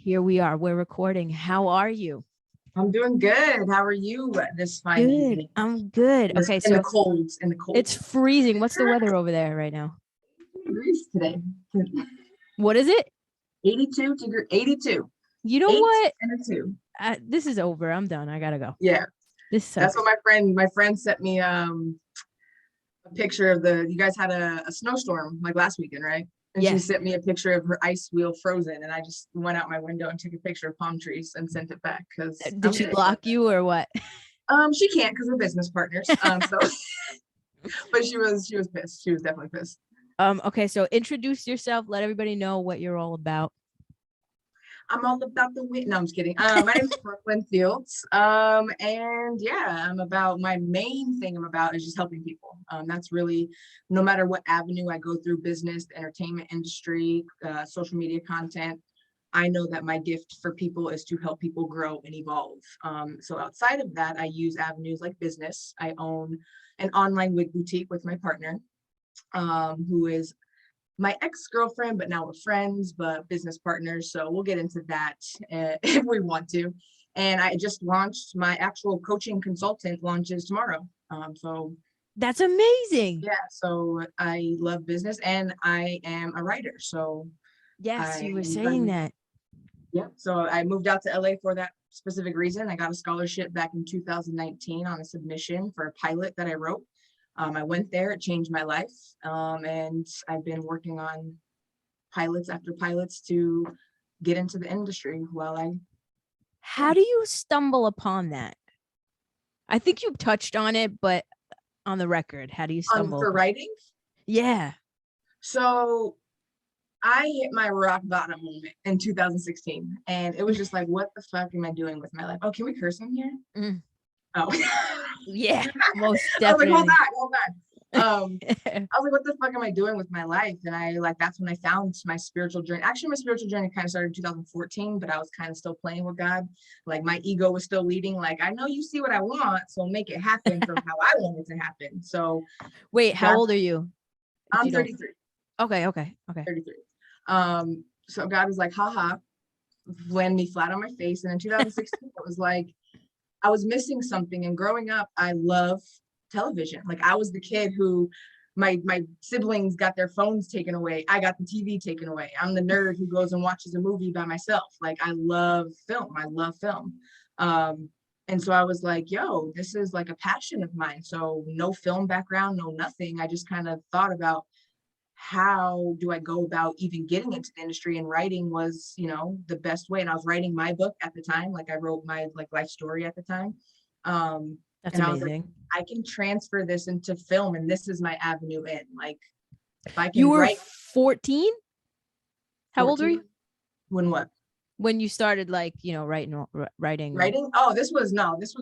Here we are. We're recording. How are you? I'm doing good. How are you this fine Good. evening? I'm good. Okay, In the so cold, it's freezing. What's the weather over there right now? degrees today. What is it? 82 degree, 82. You know 8 what? and a 2. This is over. I'm done. I gotta go. Yeah, This that's sucks. what my friend sent me a picture of you guys had a snowstorm like last weekend, right? And she Yes. sent me a picture of her ice wheel frozen, and I just went out my window and took a picture of palm trees and sent it back because Did she block you or what? She can't because we're business partners. So but she was pissed. She was definitely pissed. Okay, so introduce yourself. Let everybody know what you're all about. I'm all about the win. No, I'm just kidding. My name is Brooklyn Fields. And yeah, my main thing I'm about is just helping people. That's really, no matter what avenue I go through, business, the entertainment industry, social media content, I know that my gift for people is to help people grow and evolve. So outside of that, I use avenues like business. I own an online wig boutique with my partner, who is my ex-girlfriend, but now we're friends, but business partners. So we'll get into that if we want to. And I just launched my actual coaching consultant launches tomorrow. So That's amazing. yeah, so I love business and I am a writer. So Yes, you were saying that. Yeah, so I moved out to LA for that specific reason. I got a scholarship back in 2019 on a submission for a pilot that I wrote. I went there, it changed my life. And I've been working on pilots after pilots to get into the industry How do you stumble upon that? I think you touched on it, but on the record, how do you stumble for writing. Yeah. So I hit my rock bottom moment in 2016, and it was just like, what the fuck am I doing with my life? Oh, can we curse on here? Oh, yeah, most I was like, definitely. hold on. I was like, what the fuck am I doing with my life? And that's when I found my spiritual journey. Actually, my spiritual journey kind of started in 2014, but I was kind of still playing with God. Like my ego was still leading. Like, I know you see what I want, so make it happen from how I want it to happen. So wait, how old are you? I'm 33. Okay. 33. So God was like, haha, landed me flat on my face. And in 2016, it was like, I was missing something. And growing up, I love television. Like I was the kid who my siblings got their phones taken away. I got the TV taken away. I'm the nerd who goes and watches a movie by myself. Like I love film. And so I was like, yo, this is like a passion of mine. So no film background, no nothing. I just kind of thought about how do I go about even getting into the industry, and writing was, the best way. And I was writing my book at the time. Like I wrote my life story at the time. That's and amazing. I was like, I can transfer this into film, and this is my avenue in. Like if I can You were write 14? How 14, old were you? When what? When you started writing? Oh, this was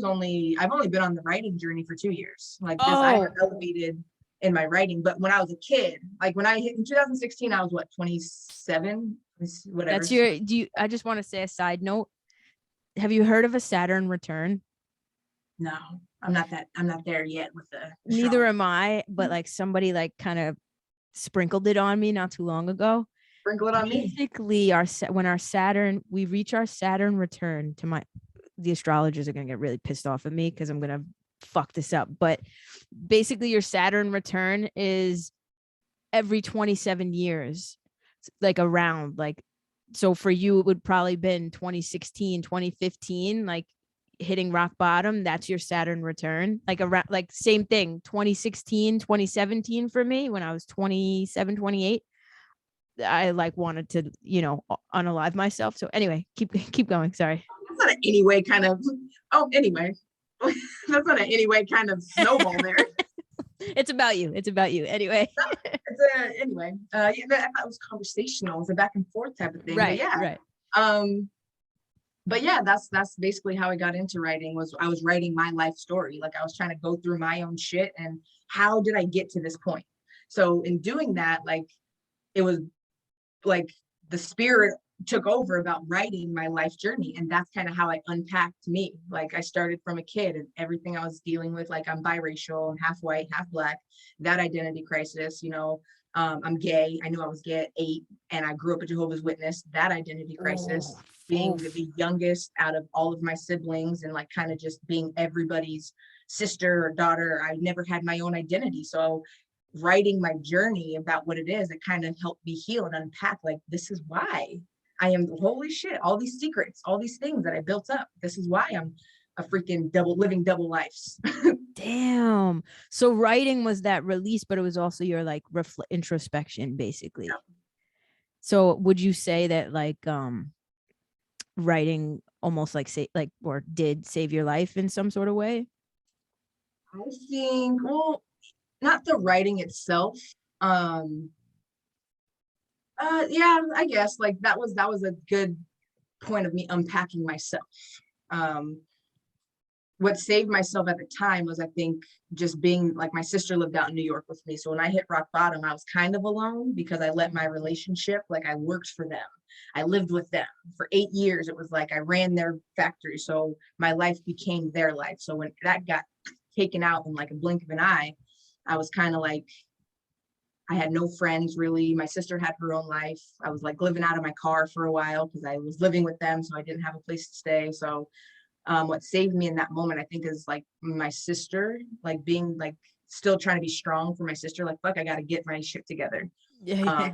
only, I've only been on the writing journey for 2 years. Like this, I have elevated in my writing. But when I was a kid, like when I hit in 2016, I was 27, whatever. I just want to say a side note. Have you heard of a Saturn Return? No, I'm not there yet with the Neither am I, but like somebody like kind of sprinkled it on me not too long ago. Sprinkle it on me. Basically, when we reach our Saturn return the astrologers are going to get really pissed off at me because I'm going to fuck this up. But basically your Saturn return is every 27 years, like around like, so for you, it would probably been 2016, 2015, like hitting rock bottom. That's your Saturn return. Like around, like same thing, 2016, 2017 for me when I was 27, 28. I like wanted to, unalive myself. So anyway, keep going. Sorry. That's not an anyway kind of. Oh, anyway, that's not an anyway kind of snowball there. It's about you. Anyway. Anyway. Yeah, that was conversational. It's a back and forth type of thing. Right. But yeah. Right. But yeah, that's basically how I got into writing. Was I was writing my life story. Like I was trying to go through my own shit and how did I get to this point? So in doing that, like it was like the spirit took over about writing my life journey, and that's kind of how I unpacked me. Like I started from a kid and everything I was dealing with, like I'm biracial, I'm half white, half black, that identity crisis, I'm gay. I knew I was gay at 8, and I grew up a Jehovah's Witness. That identity crisis, being the youngest out of all of my siblings, and like kind of just being everybody's sister or daughter. I never had my own identity. So writing my journey about what it is, it kind of helped me heal and unpack, like, this is why I am, holy shit, all these secrets, all these things that I built up. This is why I'm a freaking living double lives. Damn. So writing was that release, but it was also your like introspection, basically. Yeah. So would you say that like writing almost like or did save your life in some sort of way? I think, well, not the writing itself. Yeah, I guess like that was a good point of me unpacking myself. What saved myself at the time was, I think, just being like, my sister lived out in New York with me. So when I hit rock bottom, I was kind of alone because I let my relationship, like, I worked for them. I lived with them for 8 years. It was like I ran their factory. So my life became their life. So when that got taken out in like a blink of an eye, I was kind of like, I had no friends really. My sister had her own life. I was like living out of my car for a while because I was living with them. So I didn't have a place to stay. So what saved me in that moment, I think, is like my sister, like being like still trying to be strong for my sister. Like, fuck, I got to get my shit together. Yeah.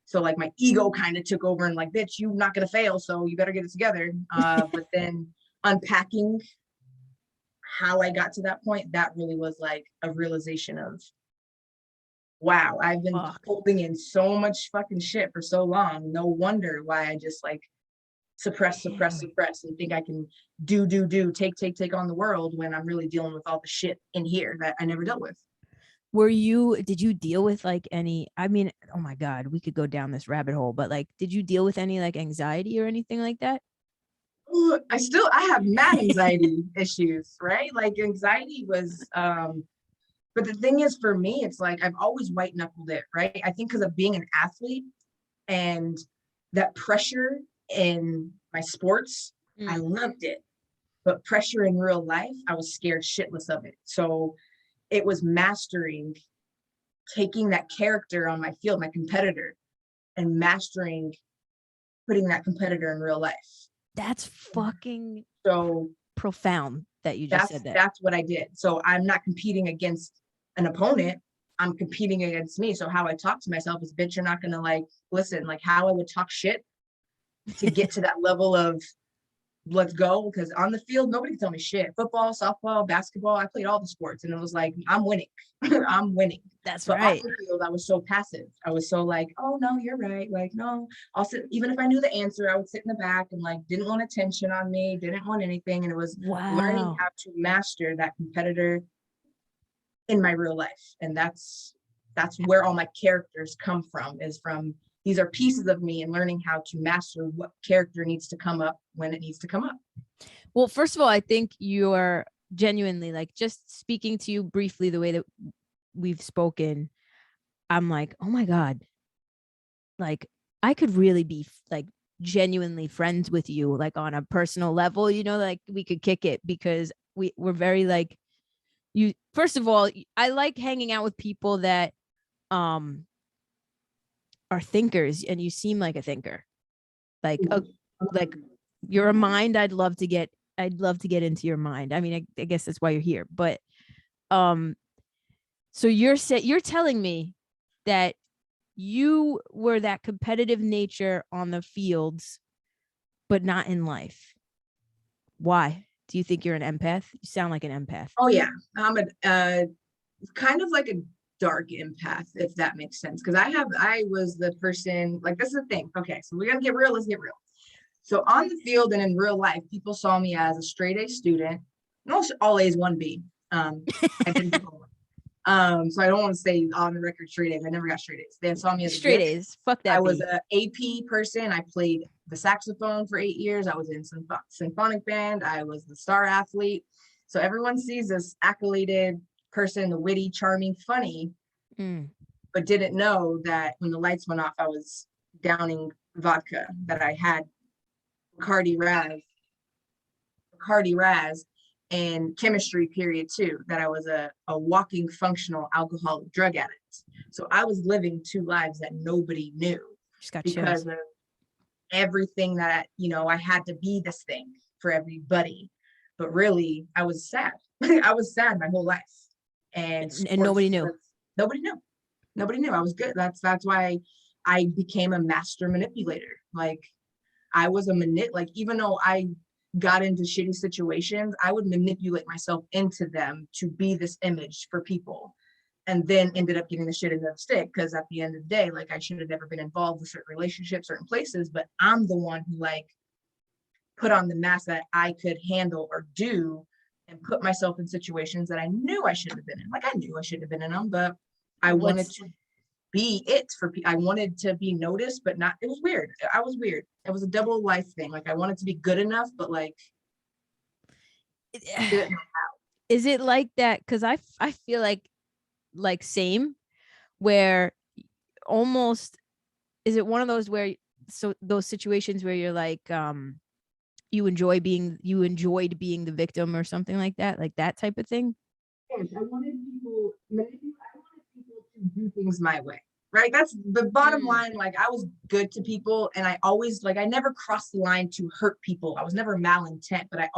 So like my ego kind of took over and like, bitch, you're not going to fail. So you better get it together. But then unpacking how I got to that point, that really was like a realization of, wow, I've been holding in so much fucking shit for so long. No wonder why I just like suppress, and think I can take on the world when I'm really dealing with all the shit in here that I never dealt with. Did you deal with like any, I mean, oh my God, we could go down this rabbit hole, but like, did you deal with any like anxiety or anything like that? Ooh, I have mad anxiety issues, right? Like anxiety was, but the thing is, for me, it's like I've always white knuckled it, right? I think because of being an athlete and that pressure in my sports, I loved it. But pressure in real life, I was scared shitless of it. So it was mastering taking that character on my field, my competitor, and mastering putting that competitor in real life. That's fucking so profound that you just said that. That's what I did. So I'm not competing against an opponent. I'm competing against me. So how I talk to myself is, bitch, you're not going to like, listen, like how I would talk shit to get to that level of let's go. Because on the field, nobody can tell me shit. Football, softball, basketball, I played all the sports and it was like, I'm winning. I'm winning. That's but right. Off the field, I was so passive. I was so like, oh no, you're right. Like, no, I'll sit, even if I knew the answer, I would sit in the back and like didn't want attention on me, didn't want anything. And it was learning how to master that competitor in my real life. And that's where all my characters come from, is from, these are pieces of me, and learning how to master what character needs to come up when it needs to come up. Well, first of all, I think you're genuinely, like, just speaking to you briefly, the way that we've spoken, I'm like, oh my God, like I could really be like genuinely friends with you, like on a personal level, you know, like we could kick it, because we're very like, you, first of all, I like hanging out with people that are thinkers, and you seem like a thinker, like like you're a mind. I'd love to get into your mind. I mean, I guess that's why you're here. But so you're telling me that you were that competitive nature on the fields, but not in life. Why? Do you think you're an empath? You sound like an empath. Oh yeah, I'm a kind of like a dark empath, if that makes sense. Because I was the person, like, this is the thing. Okay, so we gotta get real. Let's get real. So on the field and in real life, people saw me as a straight A student, most all A's, 1B. I didn't so I don't want to say on the record straight A's. I never got straight A's. They saw me as straight A's. Fuck that. I was an AP person. I played the saxophone for 8 years. I was in symphonic band. I was the star athlete. So everyone sees this accoladed person, the witty, charming, funny, but didn't know that when the lights went off, I was downing vodka, that I had Bacardi Raz, and chemistry period too, that I was a walking functional alcoholic drug addict. lives. So I was living 2 lives that nobody knew Just got because chills. of everything that, I had to be this thing for everybody. But really, I was sad. I was sad my whole life. And And nobody knew. nobody knew. Nobody knew I was good. That's why I became a master manipulator. Like I was like, even though I got into shitty situations, I would manipulate myself into them to be this image for people. And then ended up getting the shit into the stick, because at the end of the day, like I should have never been involved with certain relationships, certain places, but I'm the one who like put on the mask that I could handle or do, and put myself in situations that I knew I shouldn't have been in. Like I knew I shouldn't have been in them, but I wanted to be it for people. I wanted to be noticed, but not, it was weird. I was weird. It was a double life thing. Like I wanted to be good enough, but like, is it like that? Because I feel like same, where almost, is it one of those where, so those situations where you're like you enjoyed being the victim or something like that type of thing? Yes, I wanted people to do things my way. Right. That's the bottom line. Like I was good to people, and I always, like, I never crossed the line to hurt people. I was never malintent, but I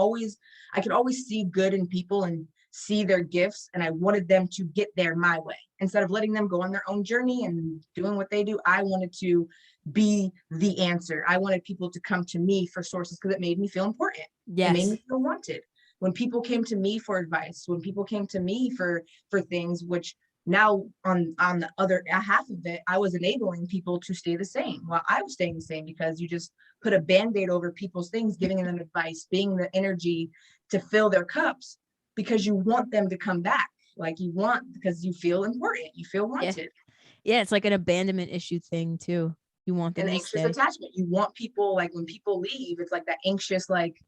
could always see good in people and see their gifts. And I wanted them to get there my way. Instead of letting them go on their own journey and doing what they do, I wanted to be the answer. I wanted people to come to me for sources because it made me feel important. It made Yes. me feel wanted. When people came to me for advice, when people came to me for things, which now on the other half of it, I was enabling people to stay the same while I was staying the same, because you just put a band-aid over people's things, giving them advice, being the energy to fill their cups, because you want them to come back. Like you want, because you feel important, you feel wanted. Yeah, it's like an abandonment issue thing too. You want them An to anxious stay. attachment. You want people, like when people leave, it's like that anxious, like,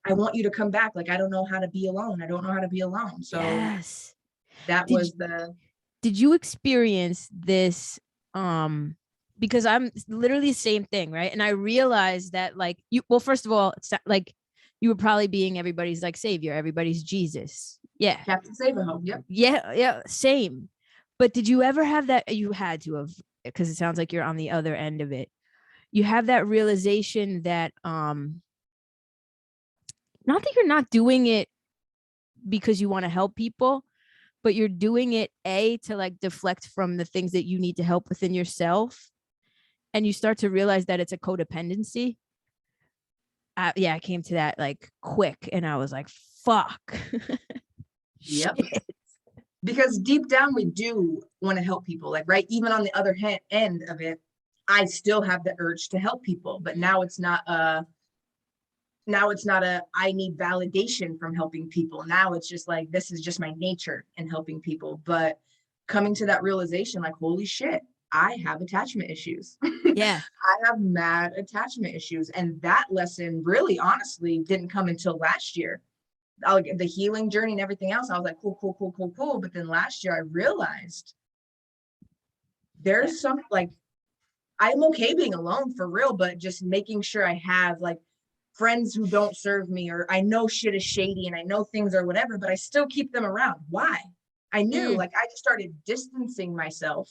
I want you to come back. Like, I don't know how to be alone. I don't know how to be alone. So Yes. that Did was the did you experience this? Because I'm literally the same thing, right? And I realized that, like, well, first of all, it's like you were probably being everybody's like savior, everybody's Jesus. Yeah. Captain Save-A-Ho. Yep. Yeah, same. But did you ever have that? You had to have, because it sounds like you're on the other end of it. You have that realization that not that you're not doing it because you want to help people, but you're doing it to like deflect from the things that you need to help within yourself, and you start to realize that it's a codependency. Yeah, I came to that like quick, and I was like, fuck. Yep. Because deep down we do want to help people, like, right, even on the other end of it, I still have the urge to help people, but now it's not a I need validation from helping people. Now it's just like, this is just my nature in helping people. But coming to that realization, like, holy shit, I have attachment issues. Yeah. I have mad attachment issues. And that lesson really honestly didn't come until last year. The healing journey and everything else, I was like, cool. But then last year I realized there's some, like, I'm okay being alone for real, but just making sure I have like friends who don't serve me, or I know shit is shady and I know things are whatever, but I still keep them around. Why? I knew, like, I just started distancing myself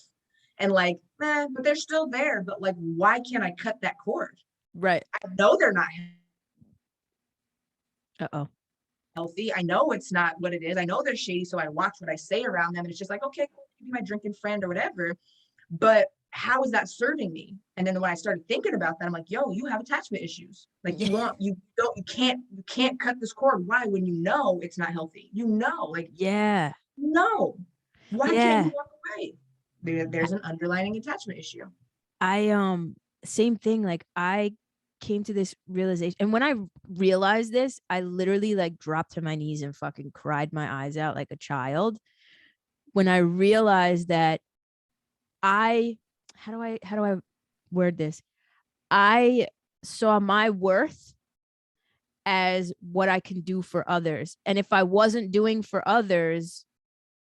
and like, but they're still there. But like, why can't I cut that cord? Right. I know they're not Uh-oh. healthy. I know it's not what it is. I know they're shady. So I watch what I say around them. And it's just like, okay, cool, you be my drinking friend or whatever. But how is that serving me? And then when I started thinking about that, I'm like, yo, you have attachment issues. Like you can't cut this cord. Why? When you know it's not healthy, like, Yeah. no, why can't Yeah. you walk away? There's an underlying attachment issue. I same thing. Like I came to this realization, and when I realized this, I literally like dropped to my knees and fucking cried my eyes out like a child when I realized that I how do I word this? I saw my worth as what I can do for others. And if I wasn't doing for others,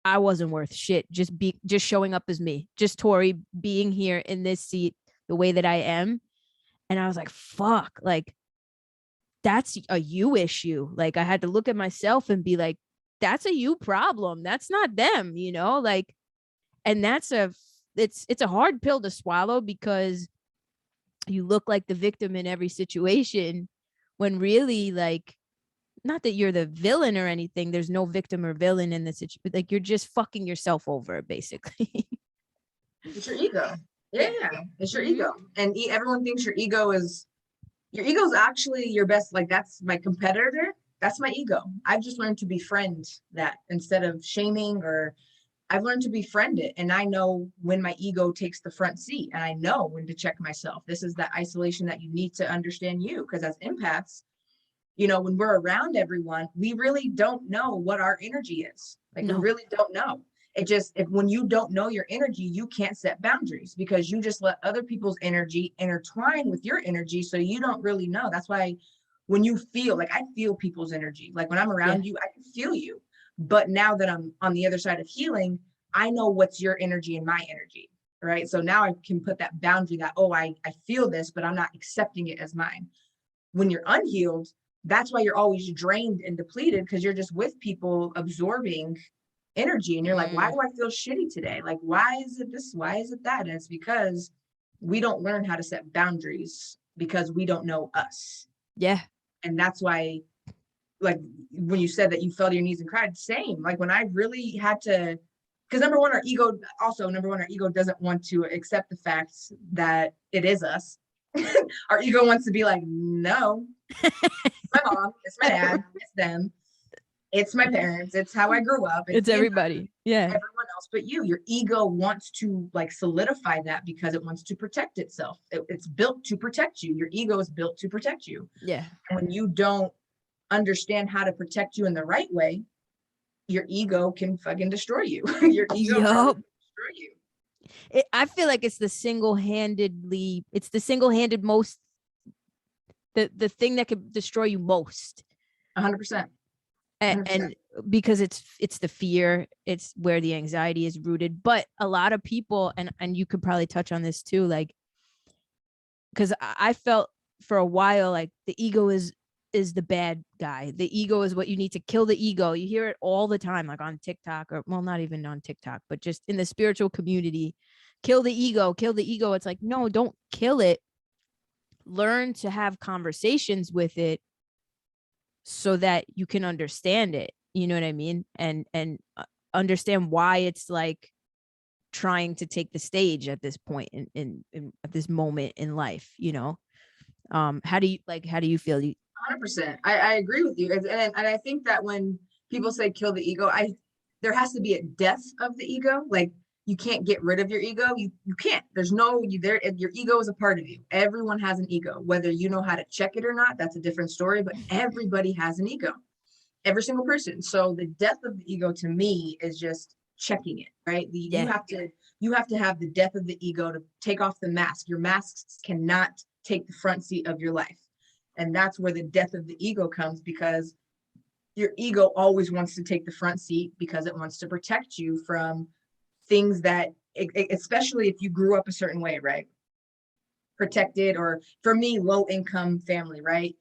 I wasn't worth shit. Just showing up as me, just Tori being here in this seat the way that I am. And I was like, fuck, like that's a you issue. Like I had to look at myself and be like, that's a you problem. That's not them, you know? Like, And that's it's a hard pill to swallow, because you look like the victim in every situation, when really, like, not that you're the villain or anything. There's no victim or villain in the situation. Like, you're just fucking yourself over, basically. It's your ego. Yeah. Yeah, it's your Mhm. ego. And everyone thinks your ego is actually your best. Like, that's my competitor. That's my ego. I've just learned to befriend that instead of shaming, or I've learned to befriend it. And I know when my ego takes the front seat, and I know when to check myself. This is that isolation that you need to understand you. Because as empaths, when we're around everyone, we really don't know what our energy is. Like, we No. really don't know. It just, if when you don't know your energy, you can't set boundaries, because you just let other people's energy intertwine with your energy. So you don't really know. That's why when you feel, like, I feel people's energy, like when I'm Yeah. around you, I can feel you. But now that I'm on the other side of healing, I know what's your energy and my energy. Right. So now I can put that boundary that, oh, I feel this, but I'm not accepting it as mine. When you're unhealed, that's why you're always drained and depleted, because you're just with people absorbing energy, and you're like, why do I feel shitty today? Like, why is it this? Why is it that? And it's because we don't learn how to set boundaries, because we don't know us. Yeah. And that's why, like, when you said that you fell to your knees and cried, same. Like, when I really had to, because number one, our ego doesn't want to accept the fact that it is us. Our ego wants to be like, no, my mom, it's my dad, it's them, it's my parents, it's how I grew up, It's everybody. Yeah. everyone else but you. Your ego wants to, like, solidify that, because it wants to protect itself. It's built to protect you. Your ego is built to protect you. Yeah. And when you don't understand how to protect you in the right way, your ego can fucking destroy you. Your ego can Yup. destroy you. I feel like it's the single-handed most, the thing that could destroy you most. 100%. And because it's the fear, it's where the anxiety is rooted. But a lot of people, and you could probably touch on this too, like, because I felt for a while like the ego is the bad guy. The ego is what you need to kill. The ego, you hear it all the time, like on TikTok, or, well, not even on TikTok, but just in the spiritual community. Kill the ego, kill the ego. It's like, no, don't kill it. Learn to have conversations with it so that you can understand it. You know what I mean? And understand why it's like trying to take the stage at this point in at this moment in life. How do you feel? 100%. I agree with you. And I think that when people say kill the ego, there has to be a death of the ego. Like, you can't get rid of your ego. You can't. There's no you there. Your ego is a part of you. Everyone has an ego, whether you know how to check it or not. That's a different story. But everybody has an ego. Every single person. So the death of the ego, to me, is just checking it. Right. You have to have the death of the ego to take off the mask. Your masks cannot take the front seat of your life. And that's where the death of the ego comes, because your ego always wants to take the front seat, because it wants to protect you from things that, especially if you grew up a certain way, right? Protected, or for me, low income family, right?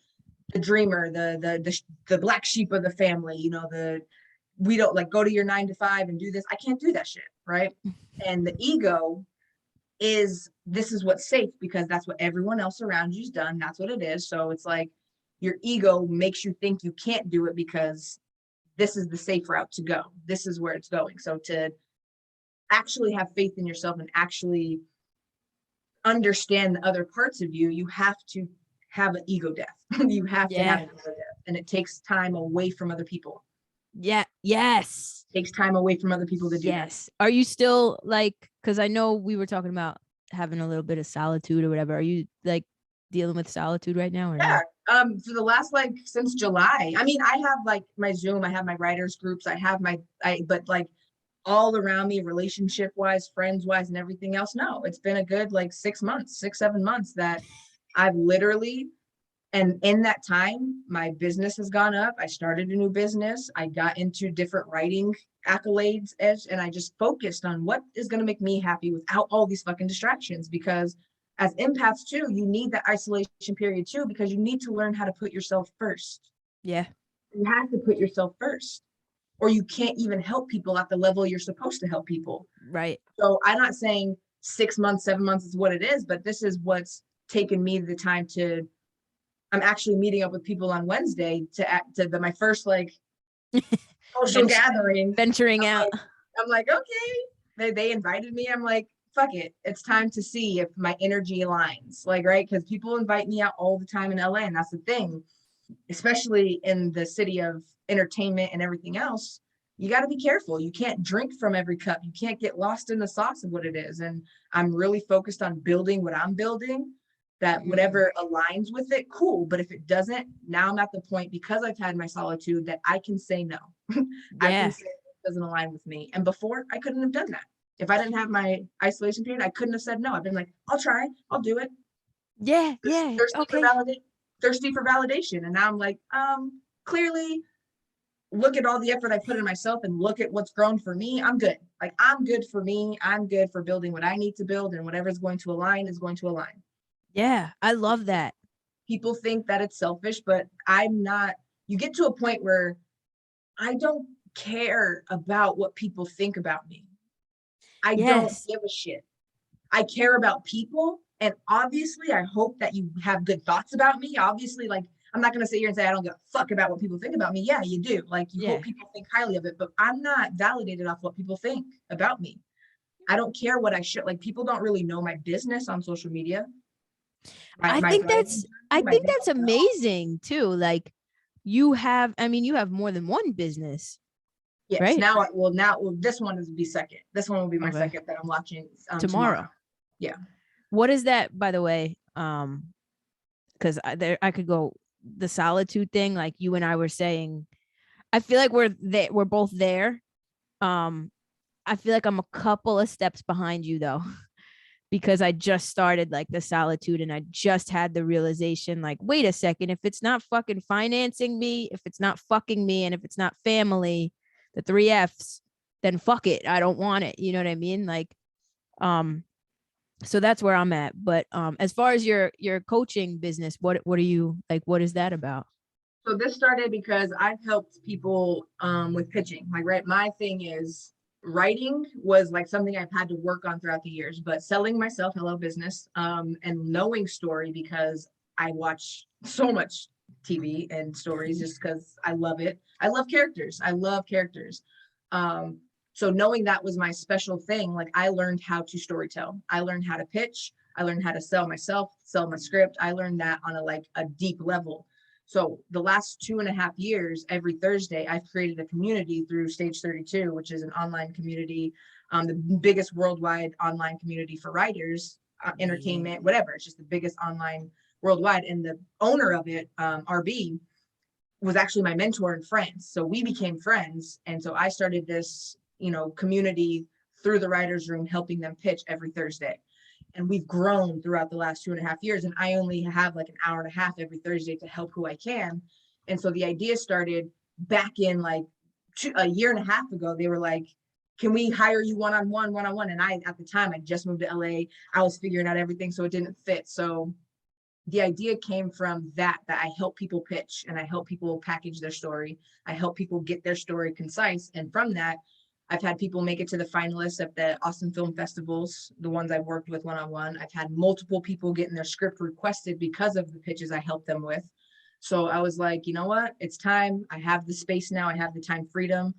The dreamer, the black sheep of the family, we don't, like, go to your 9 to 5 and do this. I can't do that shit, right? And the ego this is what's safe, because that's what everyone else around you's done. That's what it is. So it's like your ego makes you think you can't do it, because this is the safe route to go. This is where it's going. So to actually have faith in yourself and actually understand the other parts of you, you have to have an ego death. You have to have an ego death. And it takes time away from other people. Yeah. Yes. It takes time away from other people to do that. Are you still, like, because I know we were talking about having a little bit of solitude or whatever. Are you, like, dealing with solitude right now? Or Yeah. no? For the last, like, since July. I mean, I have, like, my Zoom, I have my writers groups, but like, all around me, relationship wise, friends wise, and everything else, no, it's been a good, like, 7 months that I've literally, and in that time, my business has gone up. I started a new business. I got into different writing accolades, and I just focused on what is going to make me happy without all these fucking distractions. Because as empaths too, you need that isolation period too, because you need to learn how to put yourself first. Yeah. You have to put yourself first, or you can't even help people at the level you're supposed to help people. Right. So I'm not saying 6 months, 7 months is what it is, but this is what's taken me the time to. I'm actually meeting up with people on Wednesday to my first like social gathering. Venturing out. I'm like, okay. They invited me. I'm like, fuck it. It's time to see if my energy aligns. Like, right? Because people invite me out all the time in LA. And that's the thing, especially in the city of entertainment and everything else. You got to be careful. You can't drink from every cup. You can't get lost in the sauce of what it is. And I'm really focused on building what I'm building, that whatever aligns with it, cool. But if it doesn't, now I'm at the point, because I've had my solitude, that I can say no. I can say it doesn't align with me. And before, I couldn't have done that. If I didn't have my isolation period, I couldn't have said no. I've been like, I'll try, I'll do it. Yeah. Thirsty for validation. And now I'm like, clearly, look at all the effort I put in myself and look at what's grown for me. I'm good. Like, I'm good for me. I'm good for building what I need to build, and whatever's going to align is going to align. Yeah, I love that. People think that it's selfish, but I'm not. You get to a point where I don't care about what people think about me. I don't give a shit. I care about people. And obviously, I hope that you have good thoughts about me. Obviously, like, I'm not going to sit here and say I don't give a fuck about what people think about me. Yeah, you do. Like, you hope people think highly of it, but I'm not validated off what people think about me. I don't care what I should. Like, people don't really know my business on social media. I think that's amazing too. Like, you have more than one business. Yes. Right? Now this one will be second. This one will be my second that I'm launching tomorrow. Yeah. What is that, by the way? Because I could go the solitude thing. Like you and I were saying, I feel like we're both there. I feel like I'm a couple of steps behind you though, because I just started like the solitude, and I just had the realization, like, wait a second, if it's not fucking financing me, if it's not fucking me, and if it's not family, the 3 F's, then fuck it. I don't want it. You know what I mean? Like, so that's where I'm at. But as far as your coaching business, what are you like? What is that about? So this started because I've helped people with pitching. Like, right, my thing is writing was like something I've had to work on throughout the years, but selling myself, hello business, and knowing story, because I watch so much TV and stories just because I love it. I love characters. So knowing that was my special thing, like, I learned how to storytell. I learned how to pitch. I learned how to sell myself, sell my script. I learned that on a deep level. So the last 2.5 years, every Thursday, I've created a community through Stage 32, which is an online community, the biggest worldwide online community for writers, entertainment, whatever. It's just the biggest online worldwide. And the owner of it, RB, was actually my mentor in France. So we became friends. And so I started this, community through the writer's room, helping them pitch every Thursday. And we've grown throughout the last 2.5 years. And I only have like an hour and a half every Thursday to help who I can. And so the idea started back in like a year and a half ago. They were like, can we hire you one-on-one? And at the time, I just moved to LA. I was figuring out everything, so it didn't fit. So the idea came from that I help people pitch, and I help people package their story. I help people get their story concise. And from that, I've had people make it to the finalists at the Austin Film Festivals, the ones I've worked with one-on-one. I've had multiple people getting their script requested because of the pitches I helped them with. So I was like, you know what? It's time. I have the space now. I have the time freedom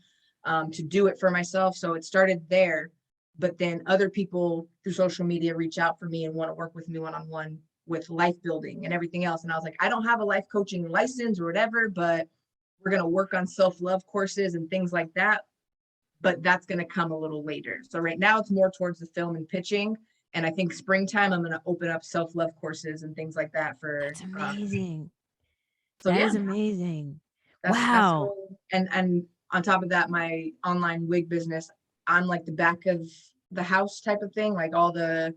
to do it for myself. So it started there. But then other people through social media reach out for me and want to work with me one-on-one with life building and everything else. And I was like, I don't have a life coaching license or whatever, but we're going to work on self-love courses and things like that. But that's going to come a little later. So right now it's more towards the film and pitching. And I think springtime, I'm going to open up self-love courses and things like that for. That's amazing. So that is amazing. That's wow. And on top of that, my online wig business, I'm like the back of the house type of thing, like all the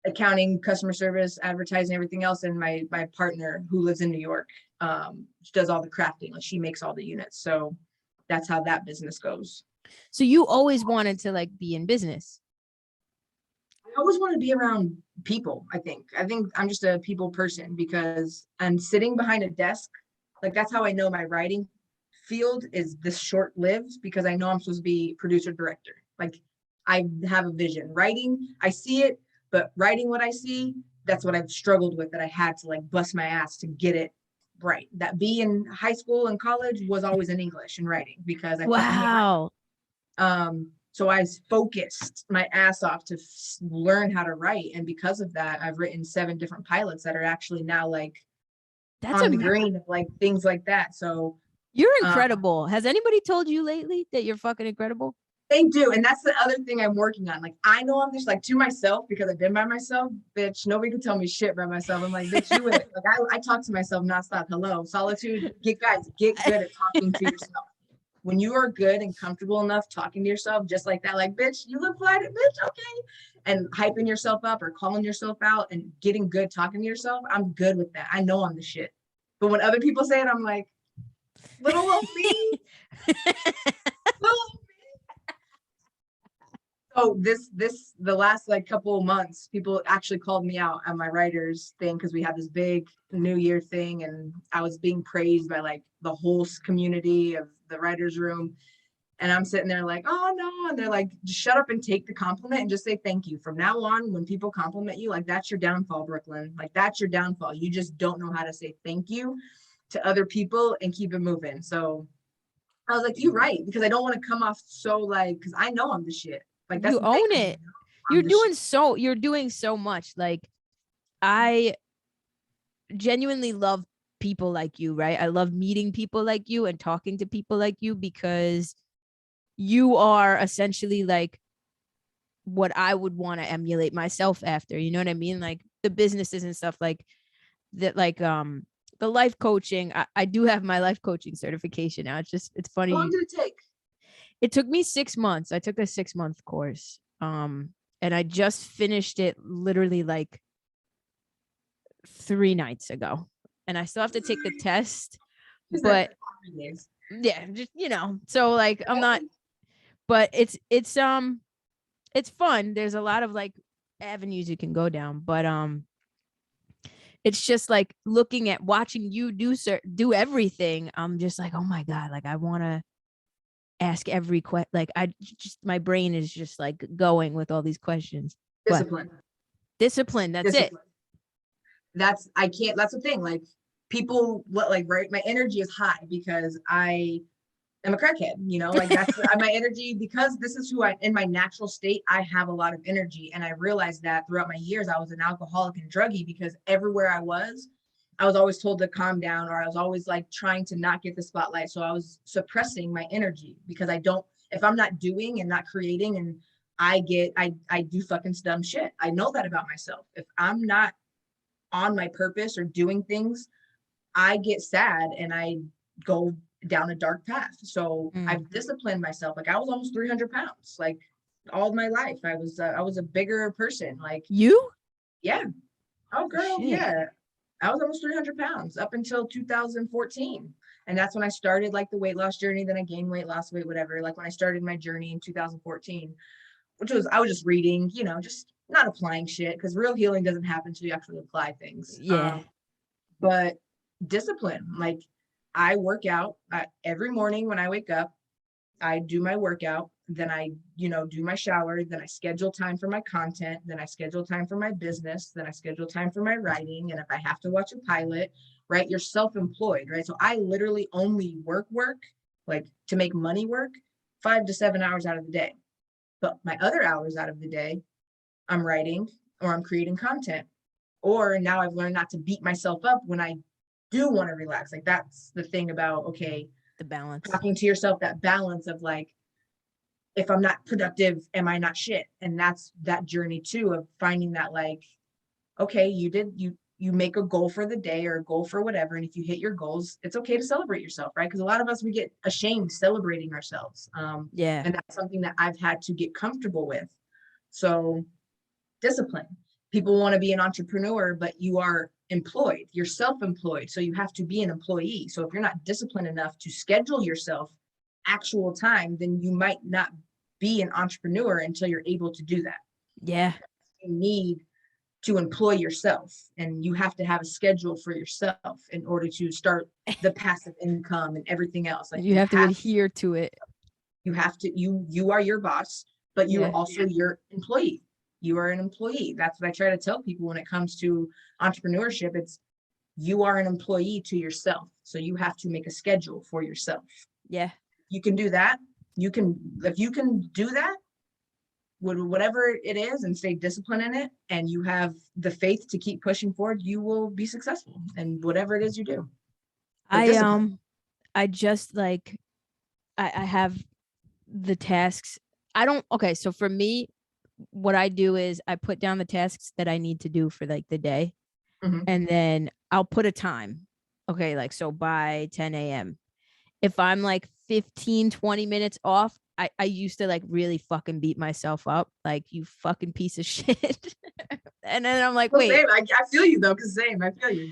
accounting, customer service, advertising, everything else. And my partner, who lives in New York, she does all the crafting. Like, she makes all the units. So that's how that business goes. So you always wanted to like be in business? I always want to be around people. I think I'm just a people person, because I'm sitting behind a desk. Like, that's how I know my writing field is this short-lived because I know I'm supposed to be producer director. Like I have a vision. Writing, I see it, but writing what I see, that's what I've struggled with, that I had to like bust my ass to get it right. That B in high school and college was always in English and writing because I fucking hate Wow. writing. So I focused my ass off to learn how to write. And because of that, I've written 7 different pilots that are actually now like That's on the green of like things like that. So you're um, incredible. Has anybody told you lately that you're fucking incredible? they do. And that's the other thing I'm working on. Like, I know I'm just like to myself because I've been by myself, bitch. Nobody can tell me shit by myself. I'm like, bitch, you it. Like, I talk to myself nonstop. Hello, solitude. Get good at talking to yourself. When you are good and comfortable enough talking to yourself just like that, like, bitch, you look fine, bitch, okay. And hyping yourself up or calling yourself out and getting good talking to yourself, I'm good with that. I know I'm the shit. But when other people say it, I'm like, little old me, little old me. So the last like couple of months, people actually called me out on my writers thing because we had this big New Year thing, and I was being praised by like the whole community of the writers' room. And I'm sitting there like, oh no. And they're like, just shut up and take the compliment and just say thank you. From now on, when people compliment you, like that's your downfall, Brooklyn. Like that's your downfall. You just don't know how to say thank you to other people and keep it moving. So I was like, you're right, because I don't want to come off so like, because I know I'm the shit. Like that's You the thing. own it. I'm the shit. You're doing so much. Like I genuinely love people like you, right? I love meeting people like you and talking to people like you because you are essentially like what I would want to emulate myself after. You know what I mean? Like the businesses and stuff like that, like the life coaching. I do have my life coaching certification now. It's How long funny. did it take? It took me 6 months. I took a 6 month course. And I just finished it literally like 3 nights ago. And I still have to take the test, but yeah, just so like I'm not, but it's fun. There's a lot of like avenues you can go down, but it's just like looking at watching you do everything. I'm just like, oh my God, like I want to ask every question. Like I just, my brain is just like going with all these questions. Discipline. What? Discipline. That's Discipline. it. I can't, that's the thing. Like people, like, right, my energy is high because I am a crackhead, like that's my energy, because this is who in my natural state, I have a lot of energy. And I realized that throughout my years, I was an alcoholic and druggie because everywhere I was always told to calm down, or I was always like trying to not get the spotlight. So I was suppressing my energy because if I'm not doing and not creating, and I do fucking dumb shit. I know that about myself. If I'm not on my purpose or doing things, I get sad and I go down a dark path. So I've disciplined myself. Like I was almost 300 pounds, like all my life. I was a bigger person. Like You? yeah. Oh girl, Shit. yeah. I was almost 300 pounds up until 2014. And that's when I started like the weight loss journey. Then I gained weight, lost weight, whatever. Like when I started my journey in 2014, I was just reading, just not applying shit, because real healing doesn't happen until you actually apply things. Yeah. But discipline, like I work out every morning when I wake up. I do my workout, then I, do my shower, then I schedule time for my content, then I schedule time for my business, then I schedule time for my writing. And if I have to watch a pilot, right, you're self-employed, right? So I literally only work, like to make money work 5 to 7 hours out of the day. But my other hours out of the day, I'm writing or I'm creating content. Or now I've learned not to beat myself up when I do want to relax. Like that's the thing about, okay, The balance. talking to yourself, that balance of like, if I'm not productive, am I not shit? And that's that journey too, of finding that like, okay, you make a goal for the day or a goal for whatever. And if you hit your goals, it's okay to celebrate yourself, right? Because a lot of us, we get ashamed celebrating ourselves. Yeah. And that's something that I've had to get comfortable with. So discipline. People want to be an entrepreneur, but you are employed, you're self-employed. So you have to be an employee. So if you're not disciplined enough to schedule yourself actual time, then you might not be an entrepreneur until you're able to do that. Yeah. You need to employ yourself, and you have to have a schedule for yourself in order to start the passive income and everything else. Like You have to adhere to it. you have to, you are your boss, but you are also your employee. You are an employee. That's what I try to tell people when it comes to entrepreneurship. It's, you are an employee to yourself. So you have to make a schedule for yourself. Yeah. You can do that. If you can do that, whatever it is, and stay disciplined in it, and you have the faith to keep pushing forward, you will be successful in whatever it is you do. I just like, I have the tasks. Okay, so for me, what I do is I put down the tasks that I need to do for like the day, and then I'll put a time. Okay, like, so by 10 a.m. If I'm like 15-20 minutes off, I used to like really fucking beat myself up, like, you fucking piece of shit. And then I'm like, well, wait, same. I feel you though, because same, I feel you.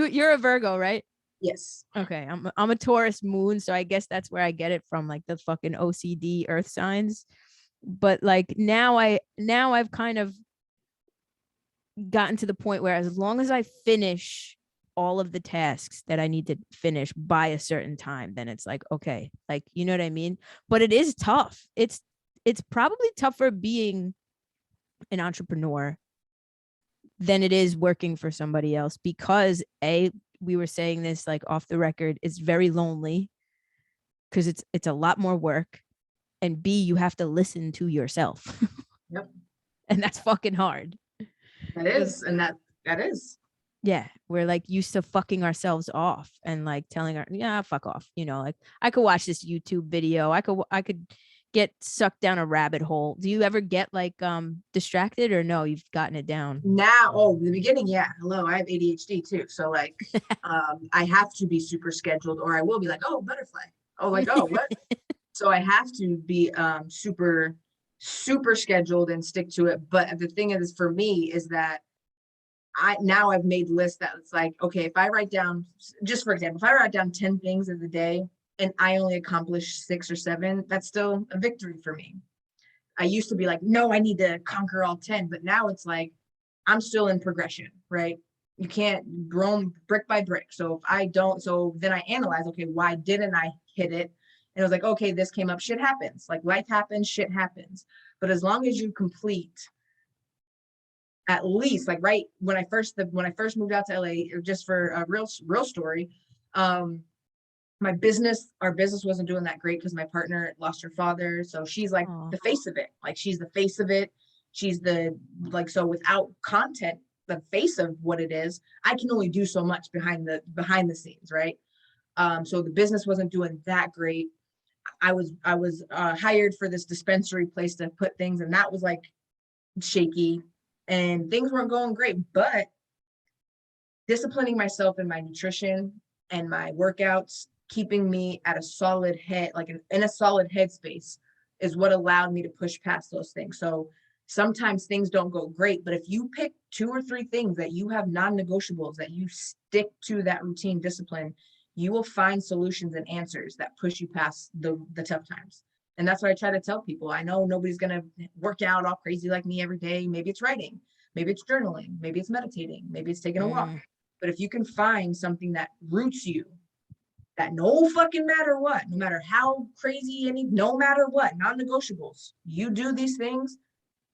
you're a Virgo, right? Yes. Okay, I'm a Taurus moon, so I guess that's where I get it from, like the fucking OCD earth signs. But like now I've kind of gotten to the point where as long as I finish all of the tasks that I need to finish by a certain time, then it's like, okay, like, you know what I mean? But it is tough. It's probably tougher being an entrepreneur than it is working for somebody else, because we were saying this like off the record, it's very lonely because it's a lot more work, and B, you have to listen to yourself. Yep. And that's fucking hard. That is, and that is. Yeah, we're like used to fucking ourselves off and like telling our, yeah, fuck off, like, I could watch this YouTube video, I could get sucked down a rabbit hole. Do you ever get like distracted, or no, you've gotten it down? Now, the beginning, yeah. Hello, I have ADHD too. So like I have to be super scheduled, or I will be like, oh, butterfly. Oh, like, oh, what? So I have to be super scheduled and stick to it. But the thing is, for me, is that I've made lists that it's like, okay, if I write down, just for example, if I write down 10 things in the day and I only accomplish 6 or 7, that's still a victory for me. I used to be like, no, I need to conquer all 10, but now it's like, I'm still in progression, right? You can't roam brick by brick. So if I don't, so then I analyze, okay, why didn't I hit it? And it was like, okay, this came up, shit happens. Like, life happens, shit happens. But as long as you complete at least, like, right when I first moved out to LA, just for a real story, our business wasn't doing that great because my partner lost her father. So she's like the face of it. Like, she's the face of it. She's the, like, so without content, the face of what it is, I can only do so much behind the scenes, right? So the business wasn't doing that great. I was hired for this dispensary place to put things, and that was like shaky, and things weren't going great. But disciplining myself in my nutrition and my workouts, keeping me at a solid head, like in a solid headspace, is what allowed me to push past those things. So sometimes things don't go great, but if you pick 2 or 3 things that you have non-negotiables, that you stick to that routine discipline, you will find solutions and answers that push you past the tough times. And that's what I try to tell people. I know nobody's going to work out all crazy like me every day. Maybe it's writing, maybe it's journaling, maybe it's meditating, maybe it's taking a walk. But if you can find something that roots you, that no fucking matter what, no matter how crazy, no matter what, non-negotiables, you do these things,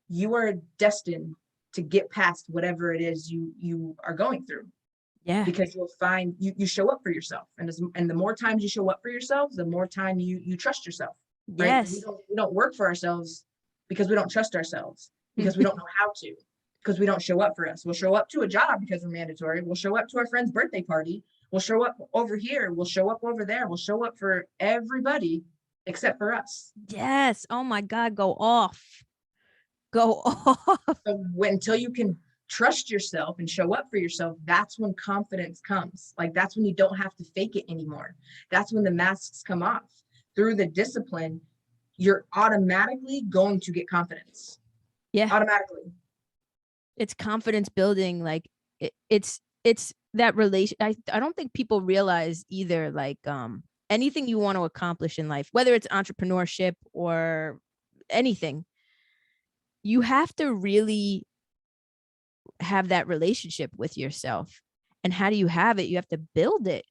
you are destined to get past whatever it is you are going through. Yeah. Because you'll find you show up for yourself. And the more times you show up for yourself, the more time you trust yourself. Right? Yes. We don't work for ourselves because we don't trust ourselves, because we don't know how to, because we don't show up for us. We'll show up to a job because we're mandatory. We'll show up to our friend's birthday party. We'll show up over here. We'll show up over there. We'll show up for everybody except for us. Yes. Oh my God. Go off. So until you can trust yourself and show up for yourself, that's when confidence comes. Like, that's when you don't have to fake it anymore. That's when the masks come off. Through the discipline, you're automatically going to get confidence. Yeah. Automatically. It's confidence building. Like, it's that relation. I don't think people realize either, like, anything you want to accomplish in life, whether it's entrepreneurship or anything, you have to really have that relationship with yourself. And how do you have it? You have to build it.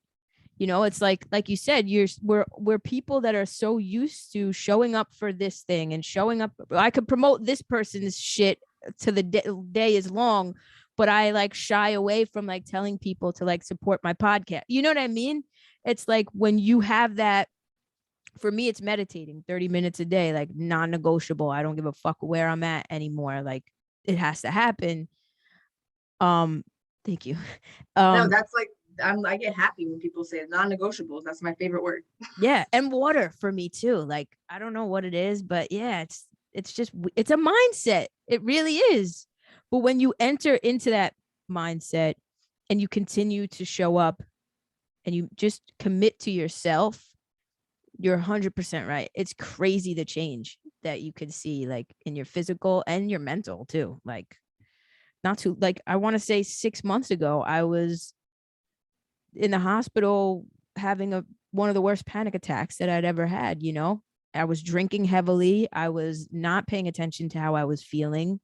You know, it's like you said, we're people that are so used to showing up for this thing and showing up. I could promote this person's shit to the day is long, but I like shy away from like telling people to like support my podcast. You know what I mean? It's like when you have that, for me, it's meditating 30 minutes a day, like non-negotiable. I don't give a fuck where I'm at anymore. Like it has to happen. Thank you. No, that's like, I get happy when people say non-negotiables. That's my favorite word. Yeah, and water for me too. Like I don't know what it is, but yeah, it's just it's a mindset. It really is. But when you enter into that mindset and you continue to show up and you just commit to yourself, you're 100% right. It's crazy the change that you can see like in your physical and your mental too. Like not too like I want to say 6 months ago, I was in the hospital having one of the worst panic attacks that I'd ever had, you know. I was drinking heavily. I was not paying attention to how I was feeling.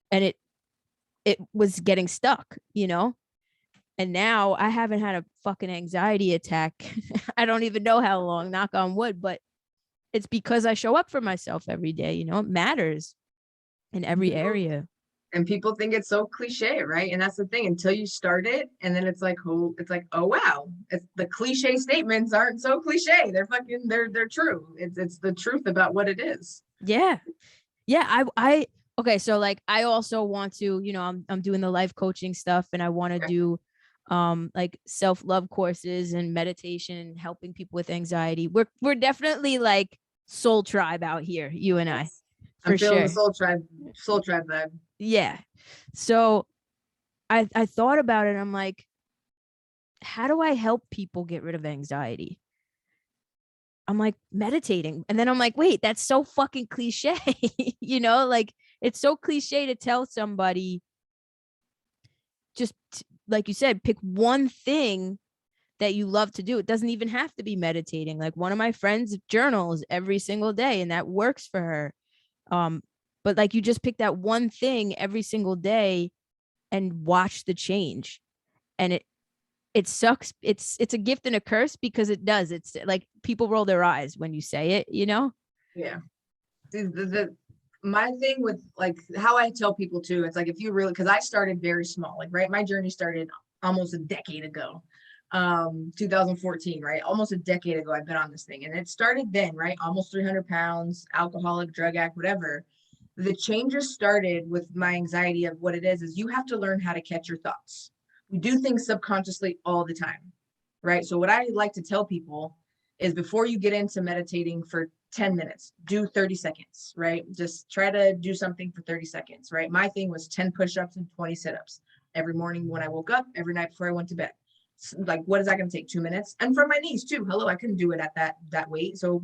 And it was getting stuck, you know. And now I haven't had a fucking anxiety attack. I don't even know how long, knock on wood, but it's because I show up for myself every day, you know. It matters in every area. And people think it's so cliche, right? And that's the thing, until you start it, and then it's like, oh wow, the cliche statements aren't so cliche. They're fucking, they're true. It's the truth about what it is. Yeah. I okay, so like I also want to, you know, I'm doing the life coaching stuff, and I want to do like self-love courses and meditation, helping people with anxiety. We're definitely like soul tribe out here, you and I. For I'm feeling sure. the soul tribe vibe. Yeah. So I thought about it. I'm like, how do I help people get rid of anxiety? I'm like meditating. And then I'm like, wait, that's so fucking cliche. You know, like it's so cliche to tell somebody just like you said, pick one thing that you love to do. It doesn't even have to be meditating. Like one of my friends journals every single day and that works for her. But like you just pick that one thing every single day and watch the change. And it sucks. It's a gift and a curse because it does. It's like people roll their eyes when you say it, you know? Yeah. My thing with like how I tell people too, it's like if you really, because I started very small, like right, my journey started almost a decade ago, 2014, right? Almost a decade ago, I've been on this thing, and it started then, right? Almost 300 pounds, alcoholic, drug addict, whatever. The changes started with my anxiety of what it is you have to learn how to catch your thoughts. We do things subconsciously all the time, right? So what I like to tell people is before you get into meditating for 10 minutes, do 30 seconds, right? Just try to do something for 30 seconds, right? My thing was 10 push-ups and 20 sit-ups every morning when I woke up, every night before I went to bed. Like, what is that going to take? 2 minutes? And for my knees too. Hello, I couldn't do it at that weight. So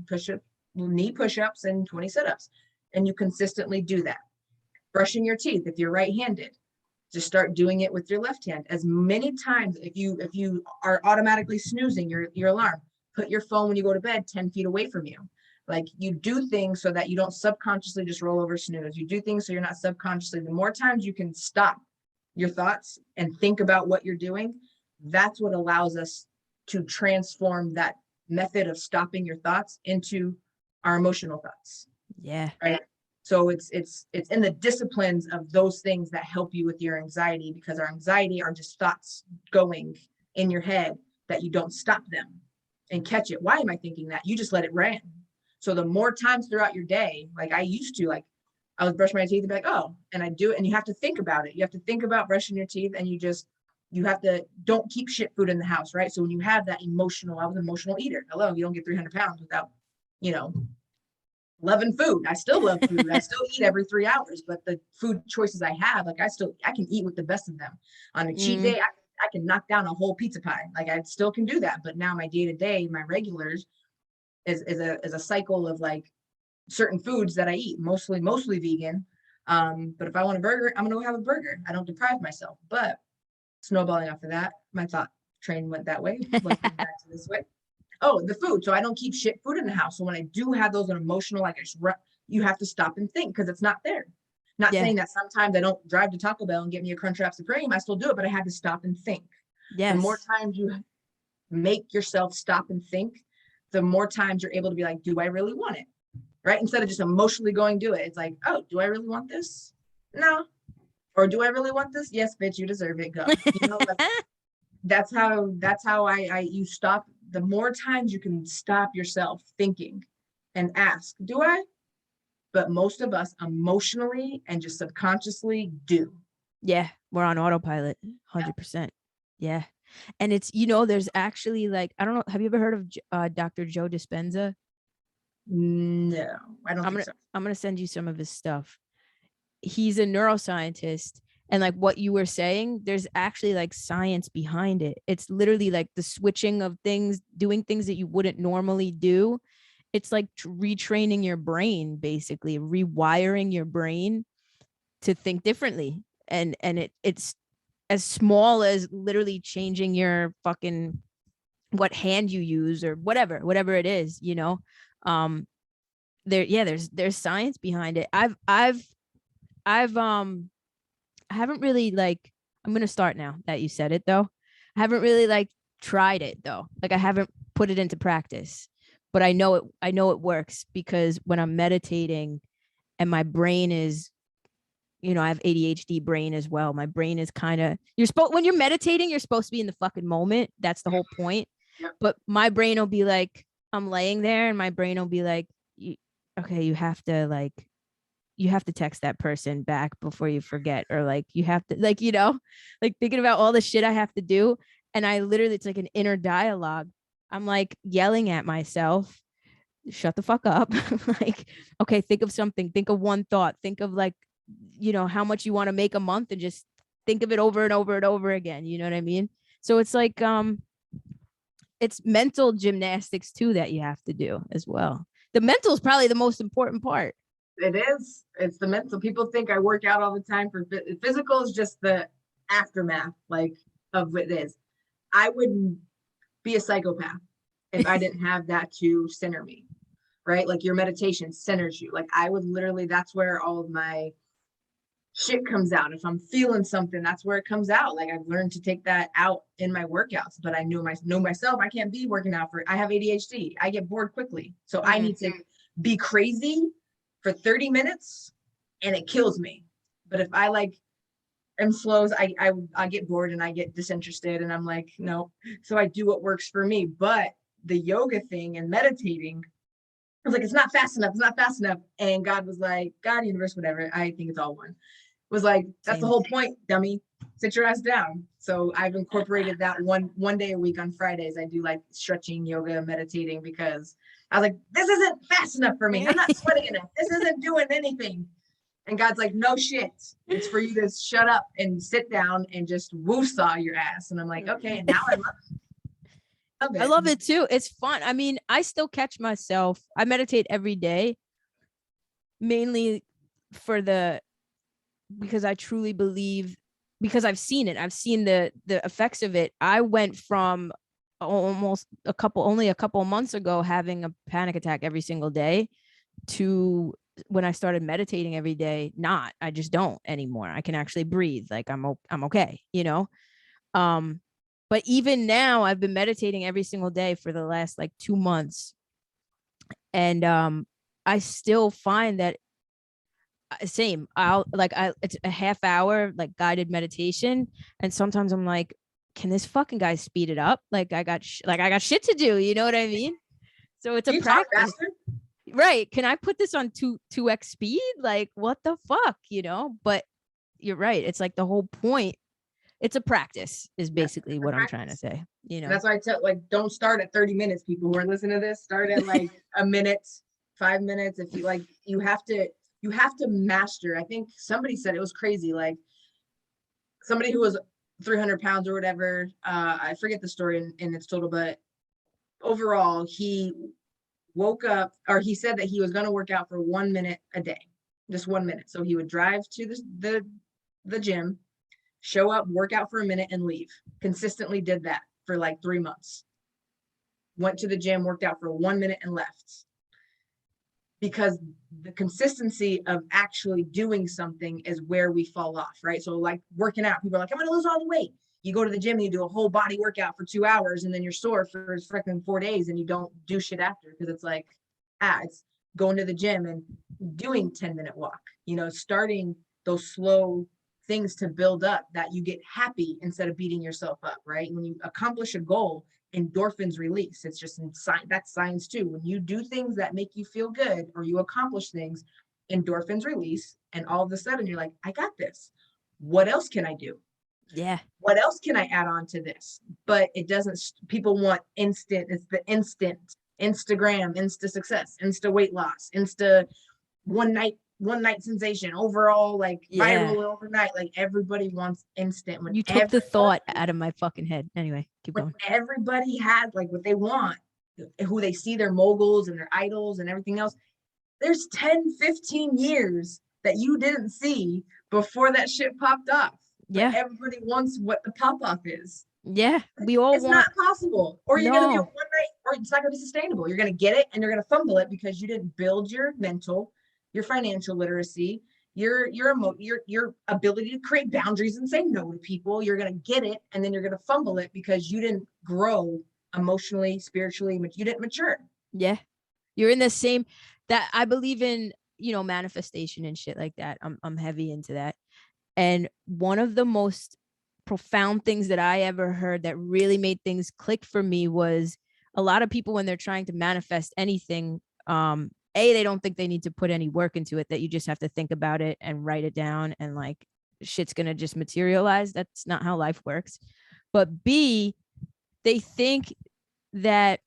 knee push-ups and 20 sit-ups. And you consistently do that. Brushing your teeth if you're right-handed, just start doing it with your left hand as many times. If you are automatically snoozing your alarm, put your phone when you go to bed 10 feet away from you. Like you do things so that you don't subconsciously just roll over snooze. You do things so you're not subconsciously. The more times you can stop your thoughts and think about what you're doing, that's what allows us to transform that method of stopping your thoughts into our emotional thoughts. Yeah. Right. So it's in the disciplines of those things that help you with your anxiety, because our anxiety are just thoughts going in your head that you don't stop them and catch it. Why am I thinking that? You just let it run. So the more times throughout your day, like I used to, like I was brushing my teeth and be like, oh, and I do it. And you have to think about it. You have to think about brushing your teeth, and you have to, don't keep shit food in the house, right? So when you have that emotional, I was an emotional eater. Hello, you don't get 300 pounds without, loving food. I still love food. I still eat every 3 hours, but the food choices I have, like I can eat with the best of them. On a cheat day, I can knock down a whole pizza pie. Like I still can do that. But now my day to day, my regulars is a cycle of like certain foods that I eat, mostly vegan. But if I want a burger, I'm gonna go have a burger. I don't deprive myself. But snowballing after that, my thought train went that way. Back to this way. Oh, the food. So I don't keep shit food in the house. So when I do have those emotional, like you have to stop and think because it's not there. Not Yeah. saying that sometimes I don't drive to Taco Bell and get me a Crunchwrap Supreme. I still do it, but I had to stop and think. The more Yes. times you make yourself stop and think, the more times you're able to be like, do I really want it? Right? Instead of just emotionally going do it. It's like, oh, do I really want this? No. Or do I really want this? Yes, bitch, you deserve it. Go. You know, like, that's how I you stop. The more times you can stop yourself thinking and ask, do I? But most of us emotionally and just subconsciously do. Yeah, we're on autopilot, 100%. Yeah. And it's, there's actually like, I don't know, have you ever heard of Dr. Joe Dispenza? No, I don't I'm think gonna so. I'm gonna send you some of his stuff. He's a neuroscientist, and like what you were saying, there's actually like science behind it. It's literally like the switching of things, doing things that you wouldn't normally do. It's like retraining your brain, basically rewiring your brain to think differently. And it's as small as literally changing your fucking what hand you use or whatever it is, um there's science behind it. I've I haven't really like, I'm gonna start now that you said it though. I haven't really like tried it though. Like I haven't put it into practice. But I know it works because when I'm meditating and my brain is, I have ADHD brain as well. My brain is kind of, you're supposed, when you're meditating, you're supposed to be in the fucking moment. That's the whole point. Yep. But my brain will be like, I'm laying there and my brain will be like, okay, you have to text that person back before you forget, or like you have to like, like thinking about all the shit I have to do. And I literally, it's like an inner dialogue. I'm like yelling at myself, shut the fuck up. Like, okay, think of something, think of one thought, think of like, how much you want to make a month, and just think of it over and over and over again. You know what I mean? So it's like, it's mental gymnastics too that you have to do as well. The mental is probably the most important part. It is. It's the mental. People think I work out all the time for physical is just the aftermath, like of what it is. I wouldn't be a psychopath if I didn't have that to center me, right? Like your meditation centers you. Like I would literally, that's where all of my shit comes out. If I'm feeling something, that's where it comes out. Like I've learned to take that out in my workouts, but I know myself. I can't be working out I have ADHD. I get bored quickly. So I need to be crazy for 30 minutes and it kills me. But if I like am slow, I get bored and I get disinterested and I'm like, no. So I do what works for me. But the yoga thing and meditating, I was like, it's not fast enough. It's not fast enough. And God was like, God, universe, whatever. I think it's all one. Was like, that's the whole point, dummy. Sit your ass down. So I've incorporated that one day a week on Fridays. I do like stretching, yoga, meditating, because I was like, this isn't fast enough for me. I'm not sweating enough. This isn't doing anything. And God's like, no shit. It's for you to shut up and sit down and just woo-saw your ass. And I'm like, okay, and now I love it. I love it too. It's fun. I mean, I still catch myself. I meditate every day, mainly because I truly believe, because I've seen it. I've seen the effects of it. I went from only a couple of months ago having a panic attack every single day to when I started meditating every day, I just don't anymore. I can actually breathe. Like I'm okay, but even now I've been meditating every single day for the last like 2 months. And I still find that same. It's a half hour like guided meditation, and sometimes I'm like, can this fucking guy speed it up? Like I got shit to do. You know what I mean? So it's a practice, right? Can I put this on 2x speed? Like what the fuck, But you're right. It's like the whole point. It's a practice is basically what I'm trying to say. That's why I tell, like, don't start at 30 minutes. People who are listening to this, start at like a minute, 5 minutes. If you like, you have to master. I think somebody said it was crazy. Like somebody who was 300 pounds or whatever. I forget the story in its total, but overall, he woke up, or he said that he was going to work out for 1 minute a day, just 1 minute. So he would drive to the gym, show up, work out for a minute, and leave. Consistently did that for like 3 months. Went to the gym, worked out for 1 minute, and left. because the consistency of actually doing something is where we fall off, right? So like working out, people are like, I'm going to lose all the weight. You go to the gym and you do a whole body workout for 2 hours and then you're sore for freaking 4 days and you don't do shit after, because it's like, it's going to the gym and doing 10-minute walk, starting those slow things to build up that you get happy instead of beating yourself up, right? When you accomplish a goal, endorphins release. It's just that's science too. When you do things that make you feel good or you accomplish things, endorphins release, and all of a sudden you're like, I got this. What else can I do? Yeah. What else can I add on to this? But it doesn't, people want instant. It's the instant Instagram, insta success, insta weight loss, insta one night sensation, overall like viral overnight. Like everybody wants instant. You took the thought out of my fucking head. Anyway, keep going. Everybody has like what they want, who they see their moguls and their idols and everything else. There's 10-15 years that you didn't see before that shit popped off. Yeah. But everybody wants what the pop-off is. Yeah. We all it's not possible. Or you're going to do it one night, or it's not going to be sustainable. You're going to get it and you're going to fumble it because you didn't build your mental, your financial literacy, your ability to create boundaries and say no to people. You're going to get it and then you're going to fumble it because you didn't grow emotionally, spiritually, but you didn't mature. Yeah. You're in the same, that I believe in, manifestation and shit like that. I'm heavy into that. And one of the most profound things that I ever heard that really made things click for me was a lot of people, when they're trying to manifest anything, they don't think they need to put any work into it, that you just have to think about it and write it down and like shit's gonna just materialize. That's not how life works. But B, they think that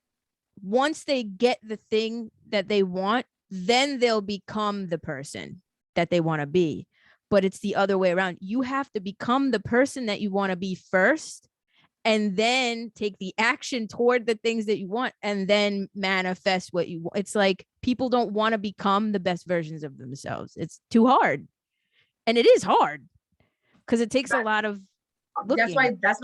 once they get the thing that they want, then they'll become the person that they want to be. But it's the other way around. You have to become the person that you want to be first, and then take the action toward the things that you want, and then manifest what you want. It's like people don't want to become the best versions of themselves. It's too hard. And it is hard because it takes a lot of looking. That's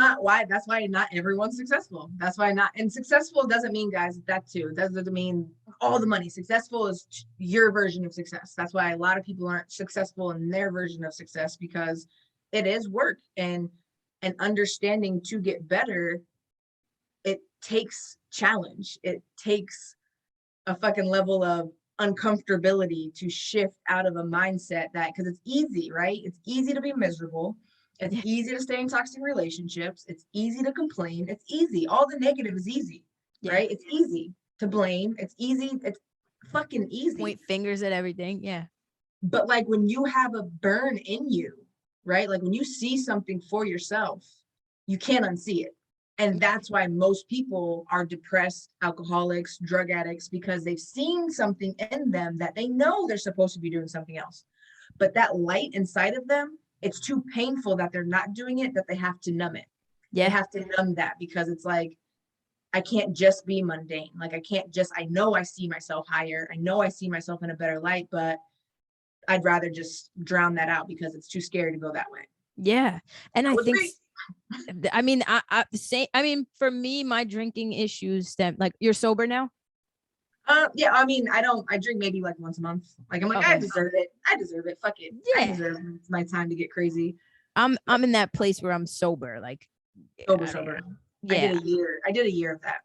why not everyone's successful. That's why not, and successful doesn't mean, guys, that too. That doesn't mean all the money. Successful is your version of success. That's why a lot of people aren't successful in their version of success, because it is work and understanding to get better. It takes challenge. It takes a fucking level of uncomfortability to shift out of a mindset that, because it's easy, right? It's easy to be miserable. It's easy to stay in toxic relationships. It's easy to complain. It's easy. All the negative is easy, right? It's easy to blame. It's easy. It's fucking easy. Point fingers at everything. Yeah. But like when you have a burn in you, right? Like when you see something for yourself, you can't unsee it. And that's why most people are depressed, alcoholics, drug addicts, because they've seen something in them that they know they're supposed to be doing something else. But that light inside of them, it's too painful that they're not doing it, that they have to numb it. They have to numb that, because it's like, I can't just be mundane. Like I know I see myself higher. I know I see myself in a better light, but I'd rather just drown that out because it's too scary to go that way. Yeah. And I think, great. I mean, for me, my drinking issues stem, like, you're sober now? Yeah, I mean, I drink maybe like once a month. Like, I'm like, okay. I deserve it. Fuck it. Yeah. I deserve it. It's my time to get crazy. I'm in that place where I'm sober. Like sober. Yeah. I did a year of that.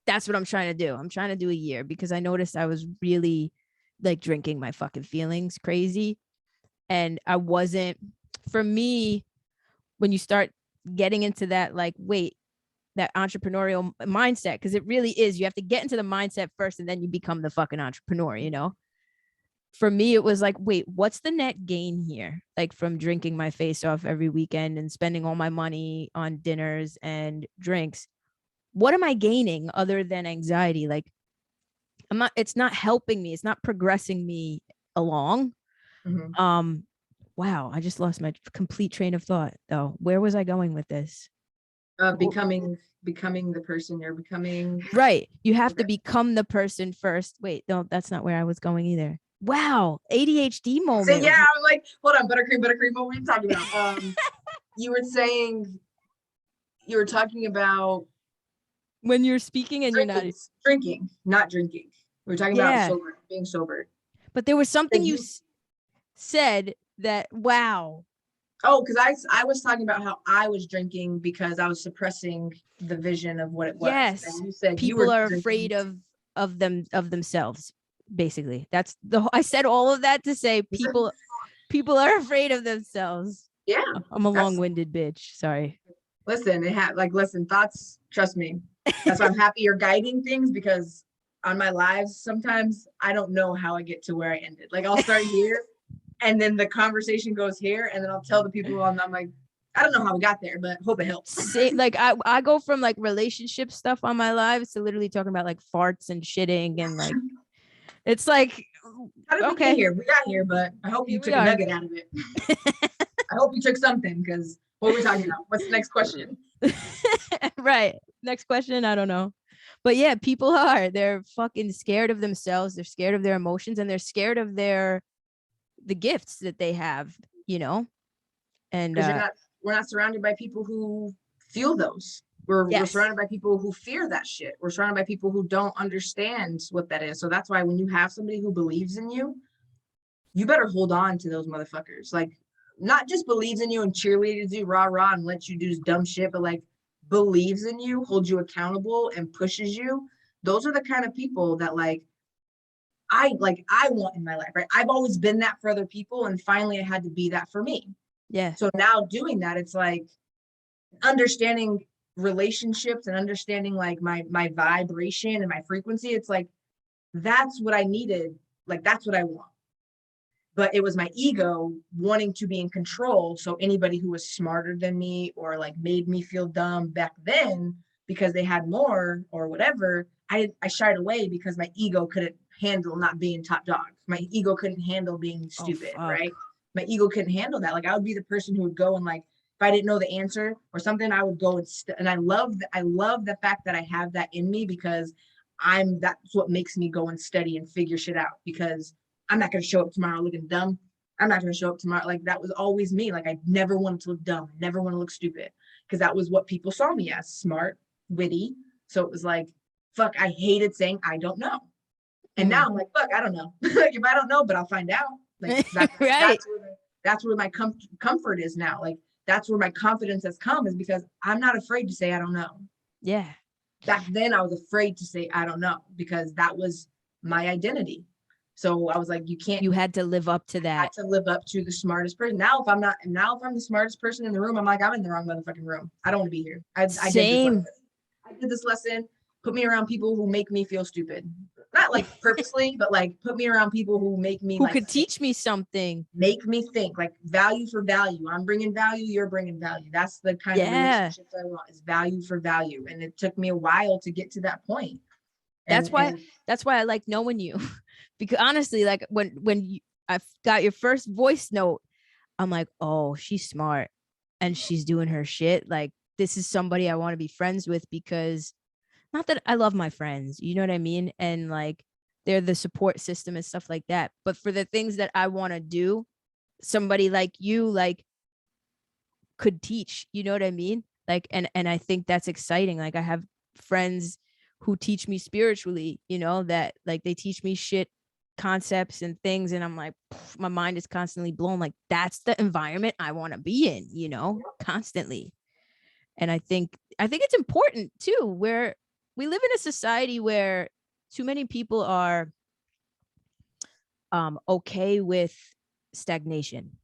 That's what I'm trying to do. I'm trying to do a year because I noticed I was really like drinking my fucking feelings crazy. And I wasn't, for me, when you start getting into that, like, wait, that entrepreneurial mindset, because it really is, you have to get into the mindset first and then you become the fucking entrepreneur. For me, it was like, wait, what's the net gain here? Like, from drinking my face off every weekend and spending all my money on dinners and drinks, what am I gaining other than anxiety? Like, it's not helping me. It's not progressing me along. Mm-hmm. Wow, I just lost my complete train of thought though. Where was I going with this? Becoming the person you're becoming. Right. You have to become the person first. Wait, no, that's not where I was going either. Wow. ADHD moment. So, yeah, I'm like, hold on, buttercream. What were you talking about? You were talking about when you're speaking and drinking, you're not drinking. We were talking about being sober. But there was something That you you said that, wow. Oh, because I was talking about how I was drinking because I was suppressing the vision of what it was. Yes. And you said you People were are drinking. afraid of themselves. Basically, that's I said all of that to say people are afraid of themselves. Yeah, I'm a that's long-winded bitch. Sorry. listen, listen, thoughts, trust me. That's why I'm happy you're guiding things because on my lives, sometimes I don't know how I get to where I ended. Like I'll start here and then the conversation goes here, and then I'll tell the people I'm like, I don't know how we got there, but hope it helps. Say, like I go from like relationship stuff on my lives to literally talking about like farts and shitting and like it's like How did we get okay, here? We got here, but I hope you here we took a are. nugget out of it. I hope you took something because what are we talking about? What's the next question? Right. Next question. I don't know. But yeah, people they're fucking scared of themselves. They're scared of their emotions and they're scared of the gifts that they have, you know? And Because we're not surrounded by people who feel those. We're yes, surrounded by people who fear that shit. We're surrounded by people who don't understand what that is. So that's why when you have somebody who believes in you, you better hold on to those motherfuckers. Like, not just believes in you and cheerleads you, rah rah, and lets you do dumb shit, but like believes in you, holds you accountable, and pushes you. Those are the kind of people that I want in my life, right? I've always been that for other people, and finally I had to be that for me. yeah, So now doing that, it's like understanding relationships and understanding like my vibration and my frequency. It's like that's what I needed. Like that's what I want. But it was my ego wanting to be in control. So anybody who was smarter than me or like made me feel dumb back then because they had more or whatever, I shied away because my ego couldn't handle not being top dog. My ego couldn't handle being oh stupid, right? fuck, My ego couldn't handle that. Like I would be the person who would go and like if I didn't know the answer or something, I would go and I love the fact that I have that in me because that's what makes me go and study and figure shit out because I'm not going to show up tomorrow looking dumb. I'm not going to show up tomorrow. Like that was always me. Like I never wanted to look dumb, never want to look stupid because that was what people saw me as smart, witty. So it was like, fuck, I hated saying I don't know. And now I'm like, fuck, I don't know. Like if I don't know, but I'll find out. Like right, that's where my comfort is now. Like that's where my confidence has come is because I'm not afraid to say I don't know. yeah, Back then I was afraid to say I don't know because that was my identity. So I was like, you can't you had to live up to that. to live up to the smartest person. Now if I'm the smartest person in the room, I'm like, I'm in the wrong motherfucking room. I don't want to be here. I did this lesson. Same. I did this lesson. Put me around people who make me feel stupid. Not like purposely, but like put me around people who make me Who like could teach me something. make me think like value for value. I'm bringing value, you're bringing value. That's the kind of Yeah, relationships I want is value for value. And it took me a while to get to that point. that's why And that's why I like knowing you. Because honestly, like I got your first voice note, I'm like, oh, she's smart and she's doing her shit. Like, this is somebody I want to be friends with because not that I love my friends, you know what I mean? And like, they're the support system and stuff like that. But for the things that I want to do, somebody like you, like, could teach, you know what I mean? Like, and I think that's exciting. Like, I have friends who teach me spiritually, you know, that like they teach me shit concepts and things and I'm like my mind is constantly blown like that's the environment I want to be in, you know, constantly. And I think it's important too where we live in a society where too many people are okay with stagnation,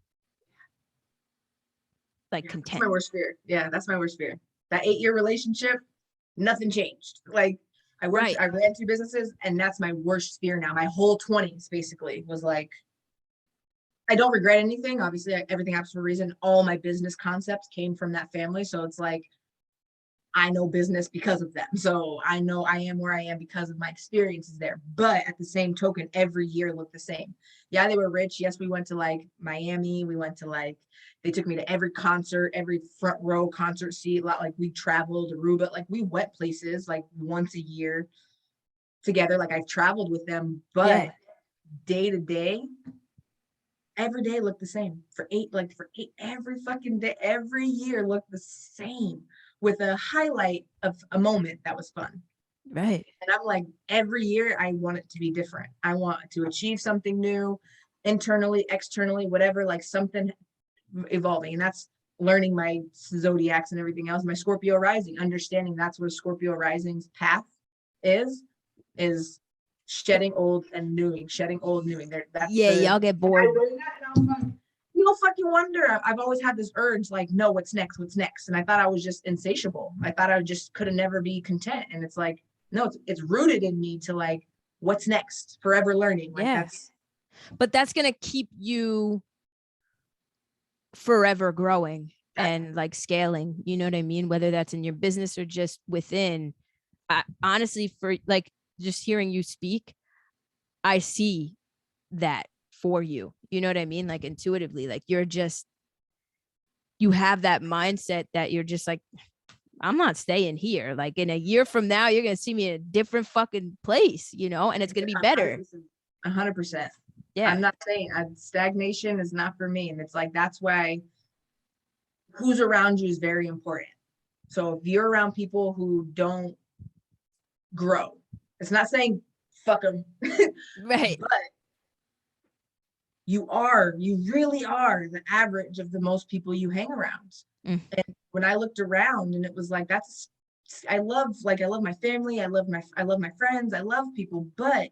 like yeah, that's my content. worst fear. Yeah, that's my worst fear. That 8-year relationship, nothing changed. Like Right. I ran 2 businesses, and that's my worst fear now. My whole 20s basically was like, I don't regret anything. Obviously, everything happens for a reason. All my business concepts came from that family. So it's like, I know business because of them. So I know I am where I am because of my experiences there. But at the same token, every year looked the same. Yeah, they were rich. Yes, we went to like Miami. We went to like, they took me to every concert, every front row concert seat. Like we traveled Aruba, like we went places like once a year together. Like I've traveled with them, Yeah. but day to day, every day looked the same for eight, every fucking day, every year looked the same with a highlight of a moment that was fun. Right. And I'm like, every year I want it to be different. I want to achieve something new, internally, externally, whatever, like something evolving. And that's learning my zodiacs and everything else. My Scorpio rising, understanding that's what a Scorpio rising's path is shedding old and newing, shedding old, newing. There, that's Yeah, the. y'all get And I bored. learned that, and I was like, no fucking wonder. I've always had this urge, like, no, what's next? What's next? And I thought I was just insatiable. I thought I just could never be content. And it's like, no, it's rooted in me to like, what's next? Forever learning. Like Yeah. that's But that's gonna keep you forever growing and like scaling. You know what I mean? Whether that's in your business or just within. Honestly, for like just hearing you speak, I see that for you. You know what I mean? Like intuitively, like you have that mindset that you're just like, I'm not staying here. Like in a year from now, you're gonna see me in a different fucking place, you know, and it's gonna be better. 100%. Yeah. I'm not saying stagnation is not for me. And it's like, that's why who's around you is very important. So if you're around people who don't grow, it's not saying fuck them, Right. but you really are the average of the most people you hang around. Mm. And when I looked around and it was like, I love my family. I love my friends. I love people, but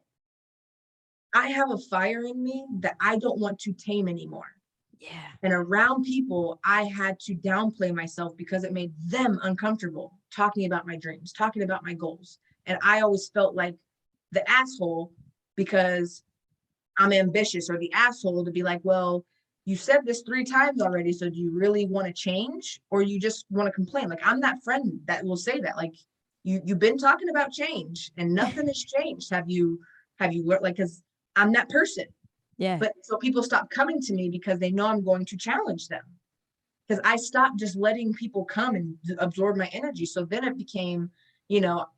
I have a fire in me that I don't want to tame anymore. Yeah. And around people, I had to downplay myself because it made them uncomfortable talking about my dreams, talking about my goals. And I always felt like the asshole because I'm ambitious, or the asshole to be like, well, you said this 3 times already. So do you really want to change, or you just want to complain? Like, I'm that friend that will say that, like, you've been talking about change and nothing has changed. Have you learned? Like, because I'm that person. Yeah. But so people stop coming to me because they know I'm going to challenge them. Because I stopped just letting people come and absorb my energy. So then it became,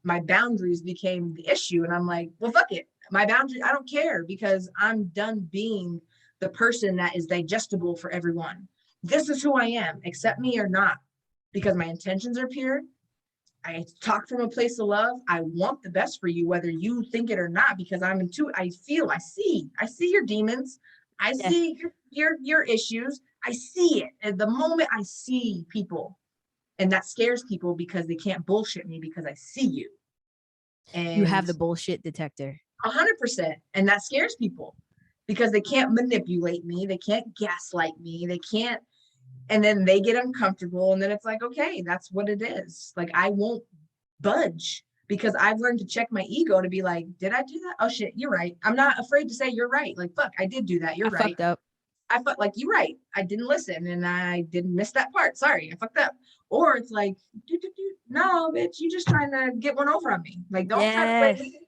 my boundaries became the issue. And I'm like, well, fuck it. My boundary, I don't care, because I'm done being the person that is digestible for everyone. This is who I am, accept me or not, because my intentions are pure. I talk from a place of love. I want the best for you, whether you think it or not, because I see your demons. I Yeah. see your issues. I see it. At the moment I see people, and that scares people because they can't bullshit me because I see you. You And have the bullshit detector. 100%. And that scares people because they can't manipulate me. They can't gaslight me. They can't. And then they get uncomfortable. And then it's like, okay, that's what it is. Like, I won't budge because I've learned to check my ego to be like, did I do that? Oh shit, you're right. I'm not afraid to say you're right. Like, fuck, I did do that. You're I right. fucked up. I felt like, you're right. I didn't listen and I didn't miss that part. Sorry, I fucked up. Or it's like, no, bitch, you just trying to get one over on me. Like, don't try to play me.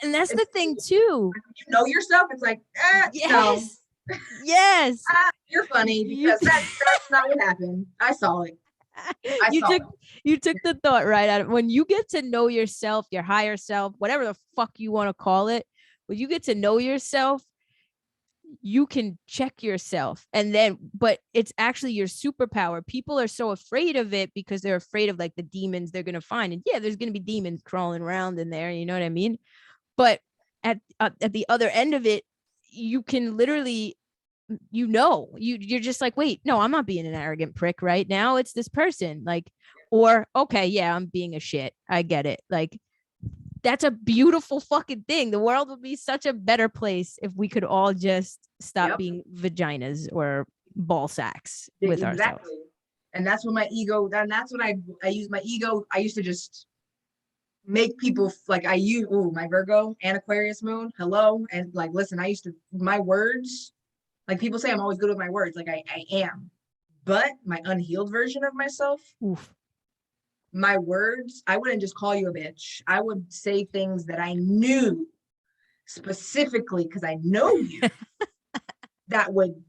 And that's the thing too. You know yourself. It's like, no. Yes. Yes. You're funny because that's not what happened. I saw it. You took the thought right out of when you get to know yourself, your higher self, whatever the fuck you want to call it. When you get to know yourself, you can check yourself, and then but it's actually your superpower. People are so afraid of it because they're afraid of like the demons they're gonna find, and yeah, there's gonna be demons crawling around in there, you know what I mean? But at the other end of it, you can literally, you're just like, wait, no, I'm not being an arrogant prick right now, it's this person, like, or okay, yeah, I'm being a shit, I get it. Like, that's a beautiful fucking thing. The world would be such a better place if we could all just stop being vaginas or ball sacks with ourselves. And that's what my ego, and that's when I use my ego. I used to just make people like, I use my Virgo and Aquarius moon. Hello. And like, listen, my words, like, people say I'm always good with my words. Like, I am, but my unhealed version of myself, Oof. My words, I wouldn't just call you a bitch. I would say things that I knew specifically because I know you that would,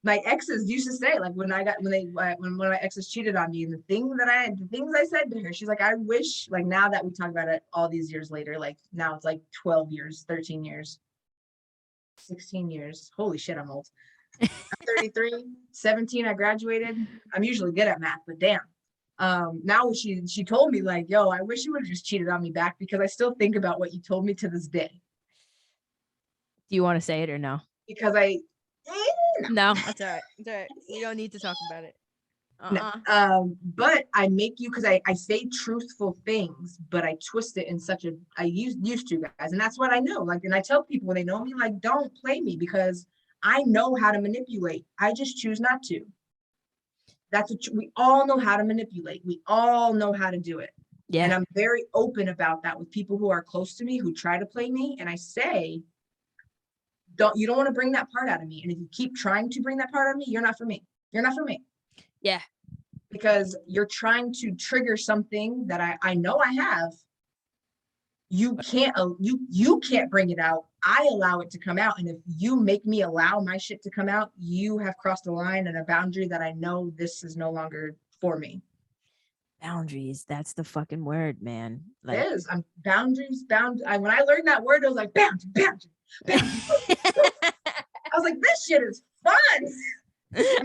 my exes used to say, like, when one of my exes cheated on me, and the things I said to her, she's like, I wish, like, now that we talk about it all these years later, like now it's like 12 years, 13 years, 16 years. Holy shit, I'm old. I'm 33, 17, I graduated. I'm usually good at math, but damn. Now she told me like, yo, I wish you would have just cheated on me back, because I still think about what you told me to this day. Do you want to say it or no? Because I No, that's all right. It's all right. We don't need to talk about it. no. But I make you, because I say truthful things, but I twist it in such a, I used to, guys, and that's what I know. Like, and I tell people when they know me, like, don't play me, because I know how to manipulate. I just choose not to. That's what we all know how to manipulate. We all know how to do it. Yeah. And I'm very open about that with people who are close to me, who try to play me. And I say, you don't want to bring that part out of me. And if you keep trying to bring that part out of me, you're not for me. You're not for me. Yeah. Because you're trying to trigger something that I know I have. You can't bring it out. I allow it to come out. And if you make me allow my shit to come out, you have crossed a line and a boundary that I know this is no longer for me. Boundaries. That's the fucking word, man. Like, it is. I'm boundaries. When I learned that word, I was like, boundary. I was like, this shit is fun.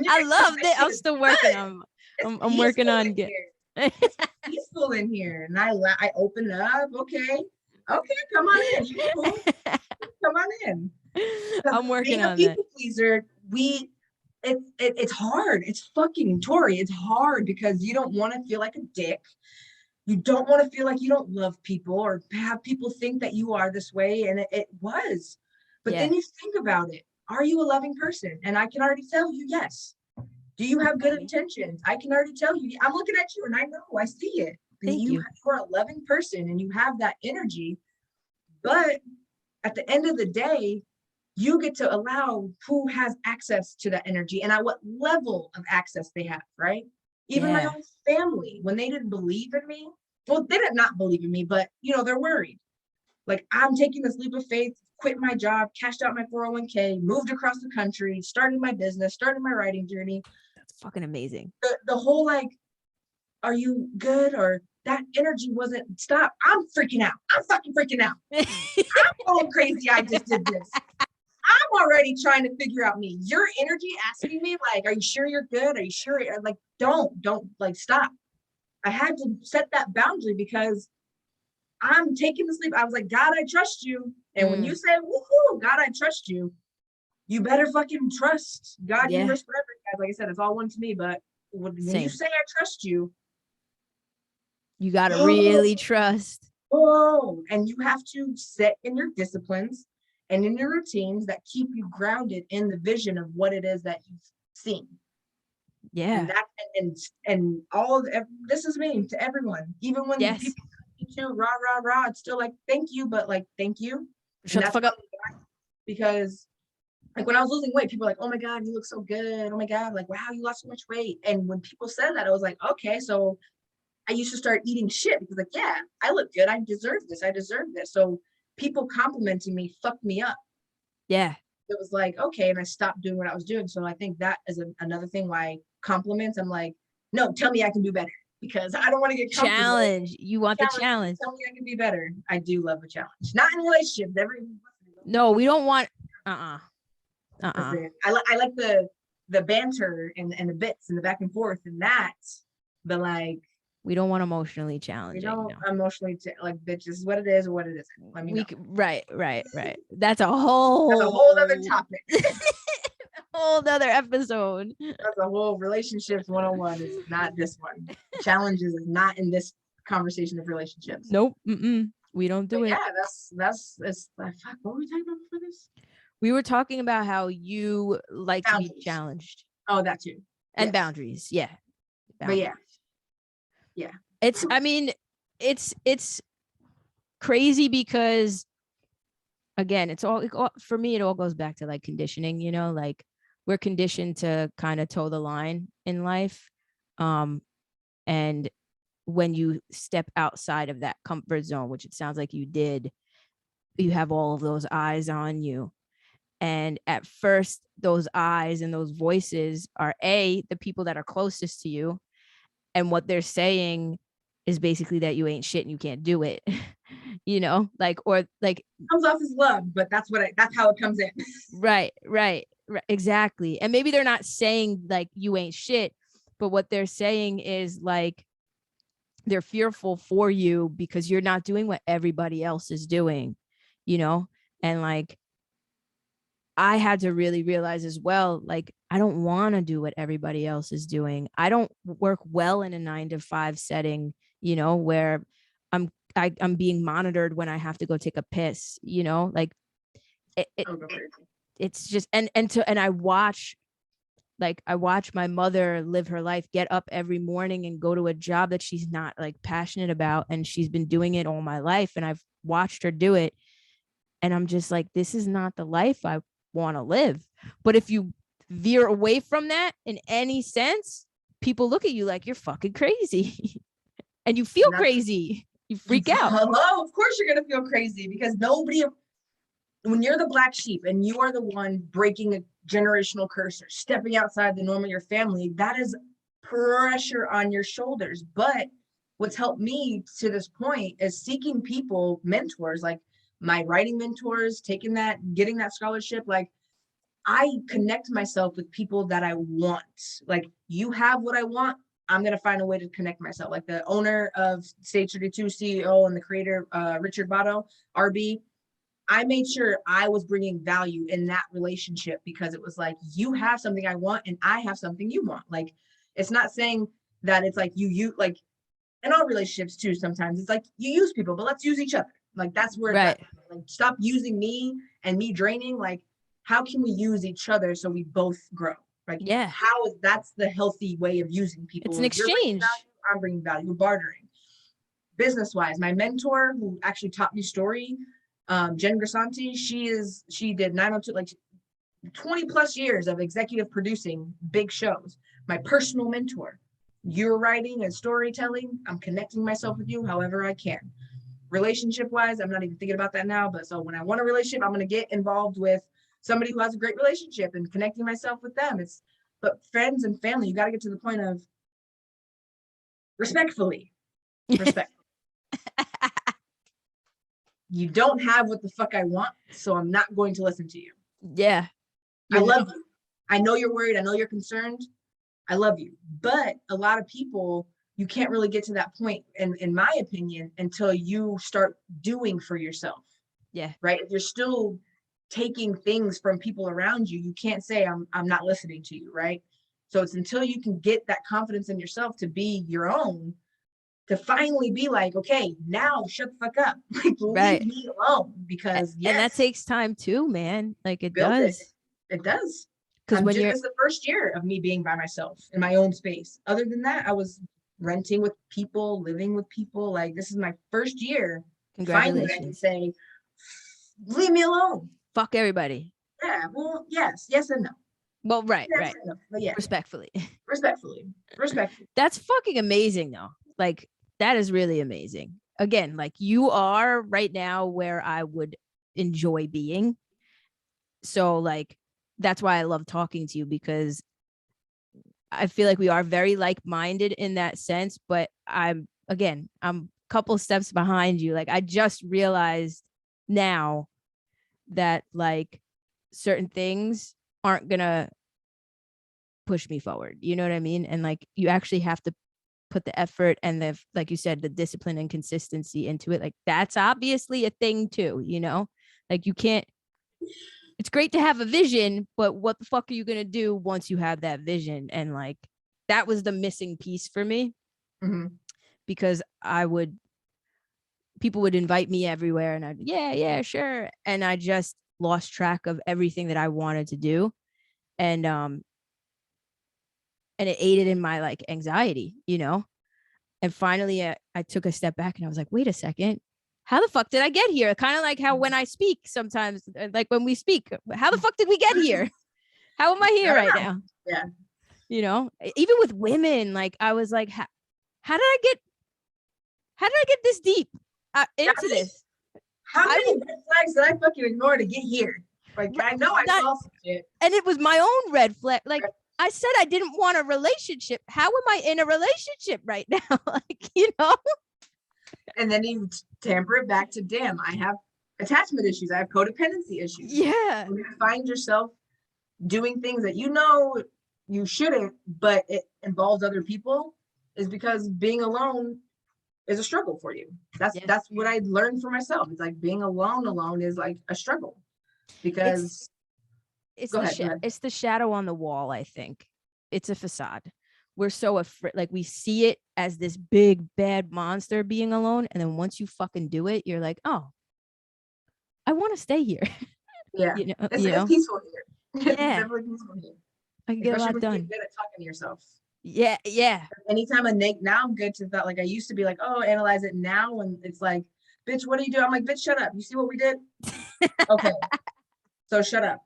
I loved it. I'm still working on. I'm working on getting. It's peaceful in here, and I open it up. Okay, come on in. You cool. Come on in. I'm working on being a people pleaser. It's hard. It's fucking Tori. It's hard because you don't want to feel like a dick. You don't want to feel like you don't love people or have people think that you are this way. And it was. But then you think about it. Are you a loving person? And I can already tell you, yes. Do you have good intentions? I can already tell you. I'm looking at you and I know, I see it. Thank you. You are a loving person and you have that energy. But at the end of the day, you get to allow who has access to that energy and at what level of access they have, right? Even my own family, when they didn't believe in me, well, they did not believe in me, but they're worried. Like, I'm taking this leap of faith, quit my job, cashed out my 401k, moved across the country, started my business, started my writing journey. That's fucking amazing. The whole like, are you good? Or that energy wasn't, stop. I'm freaking out. I'm fucking freaking out. I'm going crazy. I just did this. I'm already trying to figure out me. Your energy asking me like, are you sure you're good? Are you sure? Like, don't like, stop. I had to set that boundary because I'm taking this leap. I was like, God, I trust you. And when you say, woohoo, God, I trust you, you better fucking trust God, universe, forever. Guys, like I said, it's all one to me. But when you say I trust you, you gotta really trust. And you have to set in your disciplines and in your routines that keep you grounded in the vision of what it is that you've seen. Yeah. And that and all of this is me to everyone. Even when people too rah, it's still like, thank you, but like, thank you. Shut the fuck up. Because like when I was losing weight, people were like, oh my God, you look so good. Oh my God, like, wow, you lost so much weight. And when people said that, I was like, okay, so I used to start eating shit because like, yeah, I look good. I deserve this. So people complimenting me fucked me up. Yeah. It was like, okay. And I stopped doing what I was doing. So I think that is another thing why compliments, I'm like, no, tell me I can do better because I don't want to get challenge. You want the challenge. Tell me I can be better. I do love a challenge. Not in relationships. No, we don't want, I like the banter and the bits and the back and forth and that, but like, we don't want emotionally challenging. We don't emotionally like, bitch, this is what it is or what it isn't. Let me know. Right. That's a whole other topic. A whole other episode. That's a whole relationships 101. Is not this one. Challenges is not in this conversation of relationships. Nope. We don't do it. Yeah, that's fuck. What were we talking about before this? We were talking about how you like boundaries. To be challenged. Oh, that too. And boundaries. Yeah. Boundaries. But yeah. It's, I mean, it's crazy because again, it's all for me, it all goes back to like conditioning, like we're conditioned to kind of toe the line in life. And when you step outside of that comfort zone, which it sounds like you did, you have all of those eyes on you. And at first, those eyes and those voices are the people that are closest to you. And what they're saying is basically that you ain't shit and you can't do it, or like comes off as love, but that's how it comes in. Right. Exactly. And maybe they're not saying like you ain't shit, but what they're saying is like, they're fearful for you because you're not doing what everybody else is doing, you know? And like, I had to really realize as well, like, I don't want to do what everybody else is doing. I don't work well in a 9 to 5 setting, you know, where I'm being monitored when I have to go take a piss, you know, like it's just, and I watch my mother live her life, get up every morning and go to a job that she's not like passionate about. And she's been doing it all my life. And I've watched her do it. And I'm just like, this is not the life I want to live. But if you veer away from that in any sense, people look at you like you're fucking crazy. And you feel crazy. You freak out. Hello, of course you're gonna feel crazy, because when you're the black sheep and you are the one breaking a generational curse or stepping outside the norm of your family, that is pressure on your shoulders. But what's helped me to this point is seeking people, mentors, like my writing mentors, getting that scholarship. Like, I connect myself with people that I want. Like, you have what I want, I'm going to find a way to connect myself. Like the owner of Stage 32, CEO, and the creator, Richard Botto, RB, I made sure I was bringing value in that relationship, because it was like, you have something I want and I have something you want. Like, it's not saying that it's like you like in all relationships too, sometimes it's like you use people, but let's use each other. Like, that's where right. like, stop using me and me draining. Like, how can we use each other so we both grow? Like, Yeah, that's the healthy way of using people. it's an You're bringing exchange. value, I'm bringing value, we're bartering. Business wise, my mentor who actually taught me story, Jen Grisanti, she did 902, like 20 plus years of executive producing big shows. My personal mentor, you're writing and storytelling, I'm connecting myself with you however I can. Relationship wise, I'm not even thinking about that now, but so when I want a relationship, I'm going to get involved with somebody who has a great relationship and connecting myself with them. But friends and family, you got to get to the point of respectfully. You don't have what the fuck I want, so I'm not going to listen to you. Yeah. I love you. I know you're worried. I know you're concerned. I love you. But a lot of people, you can't really get to that point, in my opinion, until you start doing for yourself. Yeah. Right? If you're still taking things from people around you, you can't say I'm not listening to you, right? So it's until you can get that confidence in yourself to be your own, to finally be like, okay, now shut the fuck up. Like, leave me alone. Because and that takes time too, man. Like, it does. It does. Because when it's the first year of me being by myself in my own space. Other than that, I was renting with people, living with people. Like, this is my first year. Congratulations. Finally, I can say, leave me alone. Fuck everybody. Yeah, well, yes and no. Well, right. No. But yeah, respectfully. That's fucking amazing, though. Like, that is really amazing. Again, like, you are right now where I would enjoy being. So, like, that's why I love talking to you, because I feel like we are very like-minded in that sense. But I'm a couple steps behind you. Like, I just realized now that, like, certain things aren't gonna push me forward, you know what I mean? And like, you actually have to put the effort and the, like you said, the discipline and consistency into it. Like, that's obviously a thing too, you know? Like, you can't, it's great to have a vision, but what the fuck are you gonna do once you have that vision? And like, that was the missing piece for me. Mm-hmm. Because people would invite me everywhere, and I'd, yeah, sure. And I just lost track of everything that I wanted to do. And it aided in my like anxiety, you know? And finally I took a step back and I was like, wait a second, how the fuck did I get here? Kind of like how when I speak sometimes, like when we speak, how the fuck did we get here? How am I here right now? Yeah. You know, even with women, like, I was like, how did I get this deep into this? How many red flags did I fucking ignore to get here? Like, I know I saw some shit. And it was my own red flag. Like, I said I didn't want a relationship. How am I in a relationship right now? Like, you know? And then you tamper it back to, damn, I have attachment issues. I have codependency issues. Yeah. When you find yourself doing things that you know you shouldn't, but it involves other people, is because being alone is a struggle for you. That's Yeah. that's what I learned for myself. It's like being alone is like a struggle because go ahead, go ahead. It's the shadow on the wall, I think. It's a facade. We're so afraid, like we see it as this big bad monster being alone, and then once you fucking do it, you're like, oh, I want to stay here. Yeah, you know, it's peaceful here. It's yeah, definitely peaceful here, I can get a especially lot when you done. get good at talking to yourself. Yeah, yeah. Anytime now I'm good to that. Like I used to be like, oh, analyze it. Now when it's like, bitch, what are you doing? I'm like, bitch, shut up. You see what we did? Okay, so shut up.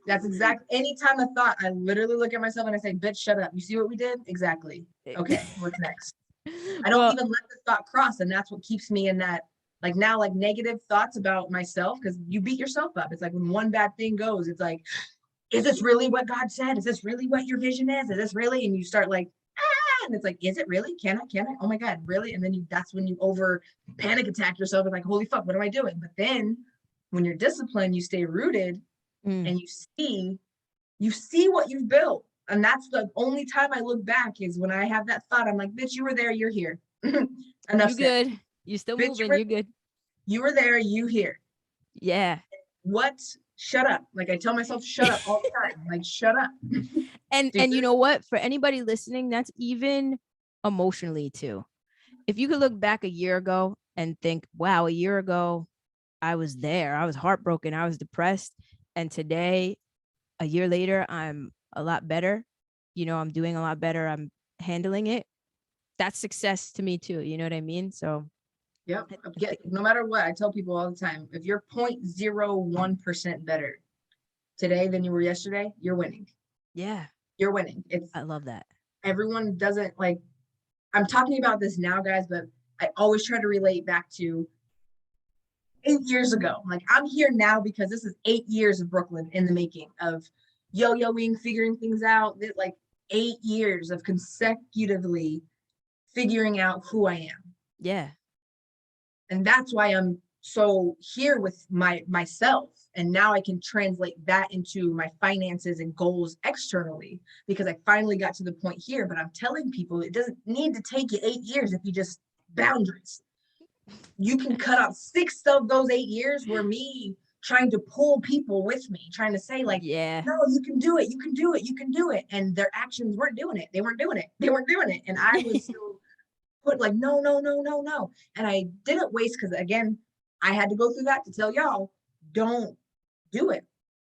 That's exactly. Anytime I thought, I literally look at myself and I say, bitch, shut up. You see what we did? Exactly. Okay, what's next? I don't Well, even let the thought cross, and that's what keeps me in that. Like now, like negative thoughts about myself, because you beat yourself up. It's like when one bad thing goes, it's like, is this really what God said? Is this really what your vision is? Is this really? And you start like, and it's like, is it really? Can I? Can I? Oh my God, really? And then that's when you over panic attack yourself and like, holy fuck, what am I doing? But then when you're disciplined, you stay rooted and you see what you've built. And that's the only time I look back is when I have that thought. I'm like, bitch, you were there, you're here. Enough you said. good. You're still Bitch, moving. You're good. you were there, you here. Yeah. What? Shut up. Like I tell myself, shut up all the time. Like, shut up. And you know what? For anybody listening, that's even emotionally too. If you could look back a year ago and think, wow, a year ago, I was there. I was heartbroken. I was depressed. And today, a year later, I'm a lot better. I'm doing a lot better. I'm handling it. That's success to me too. You know what I mean? So Yep. No matter what, I tell people all the time, if you're 0.01% better today than you were yesterday, you're winning. Yeah. You're winning. I love that. Everyone doesn't like, I'm talking about this now, guys, but I always try to relate back to 8 years ago. Like I'm here now because this is 8 years of Brooklyn in the making of yo-yoing, figuring things out. Like 8 years of consecutively figuring out who I am. Yeah. And that's why I'm so here with myself. And now I can translate that into my finances and goals externally because I finally got to the point here. But I'm telling people it doesn't need to take you 8 years if you just boundaries. You can cut out 6 of those 8 years were me trying to pull people with me, trying to say like, yeah, no, you can do it. You can do it. You can do it. And their actions weren't doing it. They weren't doing it. They weren't doing it. And I was still put like, no, no, no, no, no. And I didn't waste because again, I had to go through that to tell y'all, don't do it.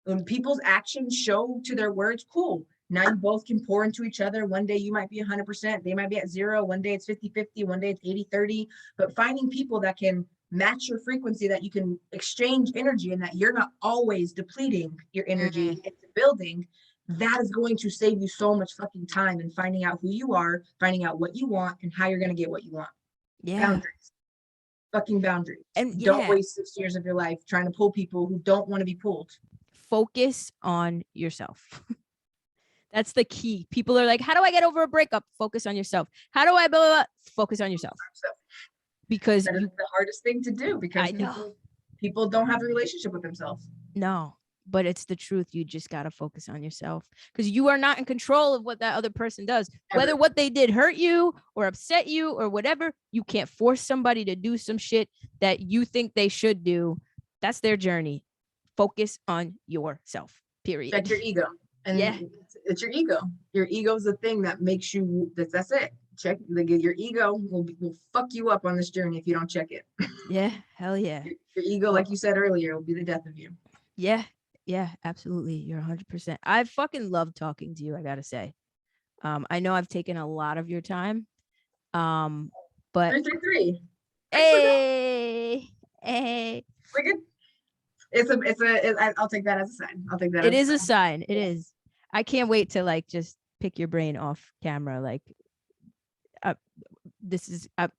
When people's actions show to their words, cool. Now you both can pour into each other. One day you might be 100%. They might be at 0. One day it's 50-50. One day it's 80-30. But finding people that can match your frequency, that you can exchange energy and that you're not always depleting your energy into building, that is going to save you so much fucking time in finding out who you are, finding out what you want and how you're going to get what you want. Yeah. Boundaries. Fucking boundaries. And don't waste 6 years of your life trying to pull people who don't want to be pulled. Focus on yourself. That's the key. People are like, how do I get over a breakup? Focus on yourself. How do I blah, blah, blah? Focus on yourself. Because that is the hardest thing to do because people don't have a relationship with themselves. No, but it's the truth. You just got to focus on yourself because you are not in control of what that other person does. Ever. Whether what they did hurt you or upset you or whatever, you can't force somebody to do some shit that you think they should do. That's their journey. Focus on yourself, period. Check your ego. And it's your ego. Your ego is the thing that makes you, that's it. Check your ego will fuck you up on this journey if you don't check it. Yeah, hell yeah. Your ego, like you said earlier, will be the death of you. Yeah, absolutely. You're 100%. I fucking love talking to you, I gotta say. I know I've taken a lot of your time. But 333. Hey. We're good. I'll take that as a sign. I'll take that. It is a sign. It is. I can't wait to like just pick your brain off camera. Like,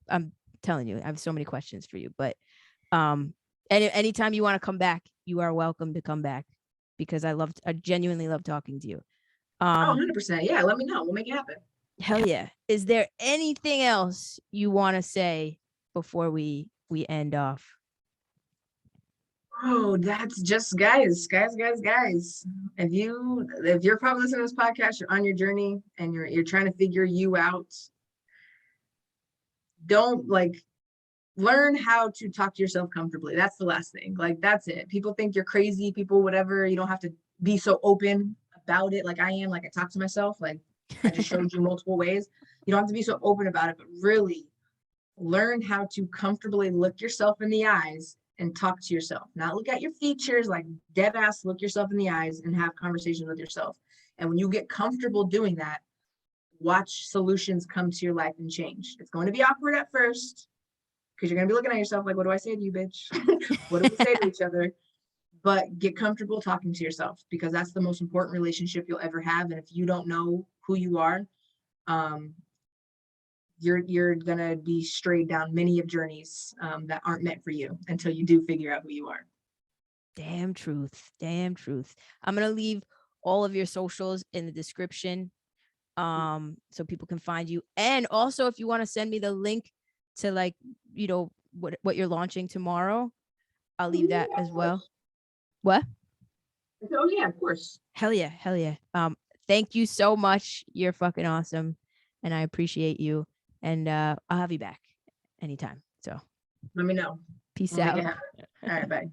I'm telling you, I have so many questions for you. But and anytime you want to come back, you are welcome to come back because I genuinely love talking to you. 100%. Yeah, let me know. We'll make it happen. Hell yeah. Is there anything else you want to say before we end off? Oh, that's just guys. If you're probably listening to this podcast, you're on your journey and you're trying to figure you out. don't like learn how to talk to yourself comfortably. That's the last thing. Like, that's it. People think you're crazy, people, whatever. You don't have to be so open about it like I am. Like, I talk to myself, like I just showed you multiple ways. You don't have to be so open about it, but really learn how to comfortably look yourself in the eyes and talk to yourself. Not look at your features, like dead ass, look yourself in the eyes and have conversations with yourself. And when you get comfortable doing that, watch solutions come to your life and change. It's going to be awkward at first because you're going to be looking at yourself like, what do I say to you, bitch? What do we say to each other? But get comfortable talking to yourself, because that's the most important relationship you'll ever have. And if you don't know who you are, you're gonna be strayed down many of journeys that aren't meant for you until you do figure out who you are. Damn truth. Damn truth. I'm gonna leave all of your socials in the description, so people can find you. And also, if you want to send me the link to, like, you know, what you're launching tomorrow, I'll leave that as well. What? Oh yeah, of course. Hell yeah. Hell yeah. Thank you so much. You're fucking awesome. And I appreciate you. And I'll have you back anytime. So Let me know. peace We'll make out. it happen. All right, bye.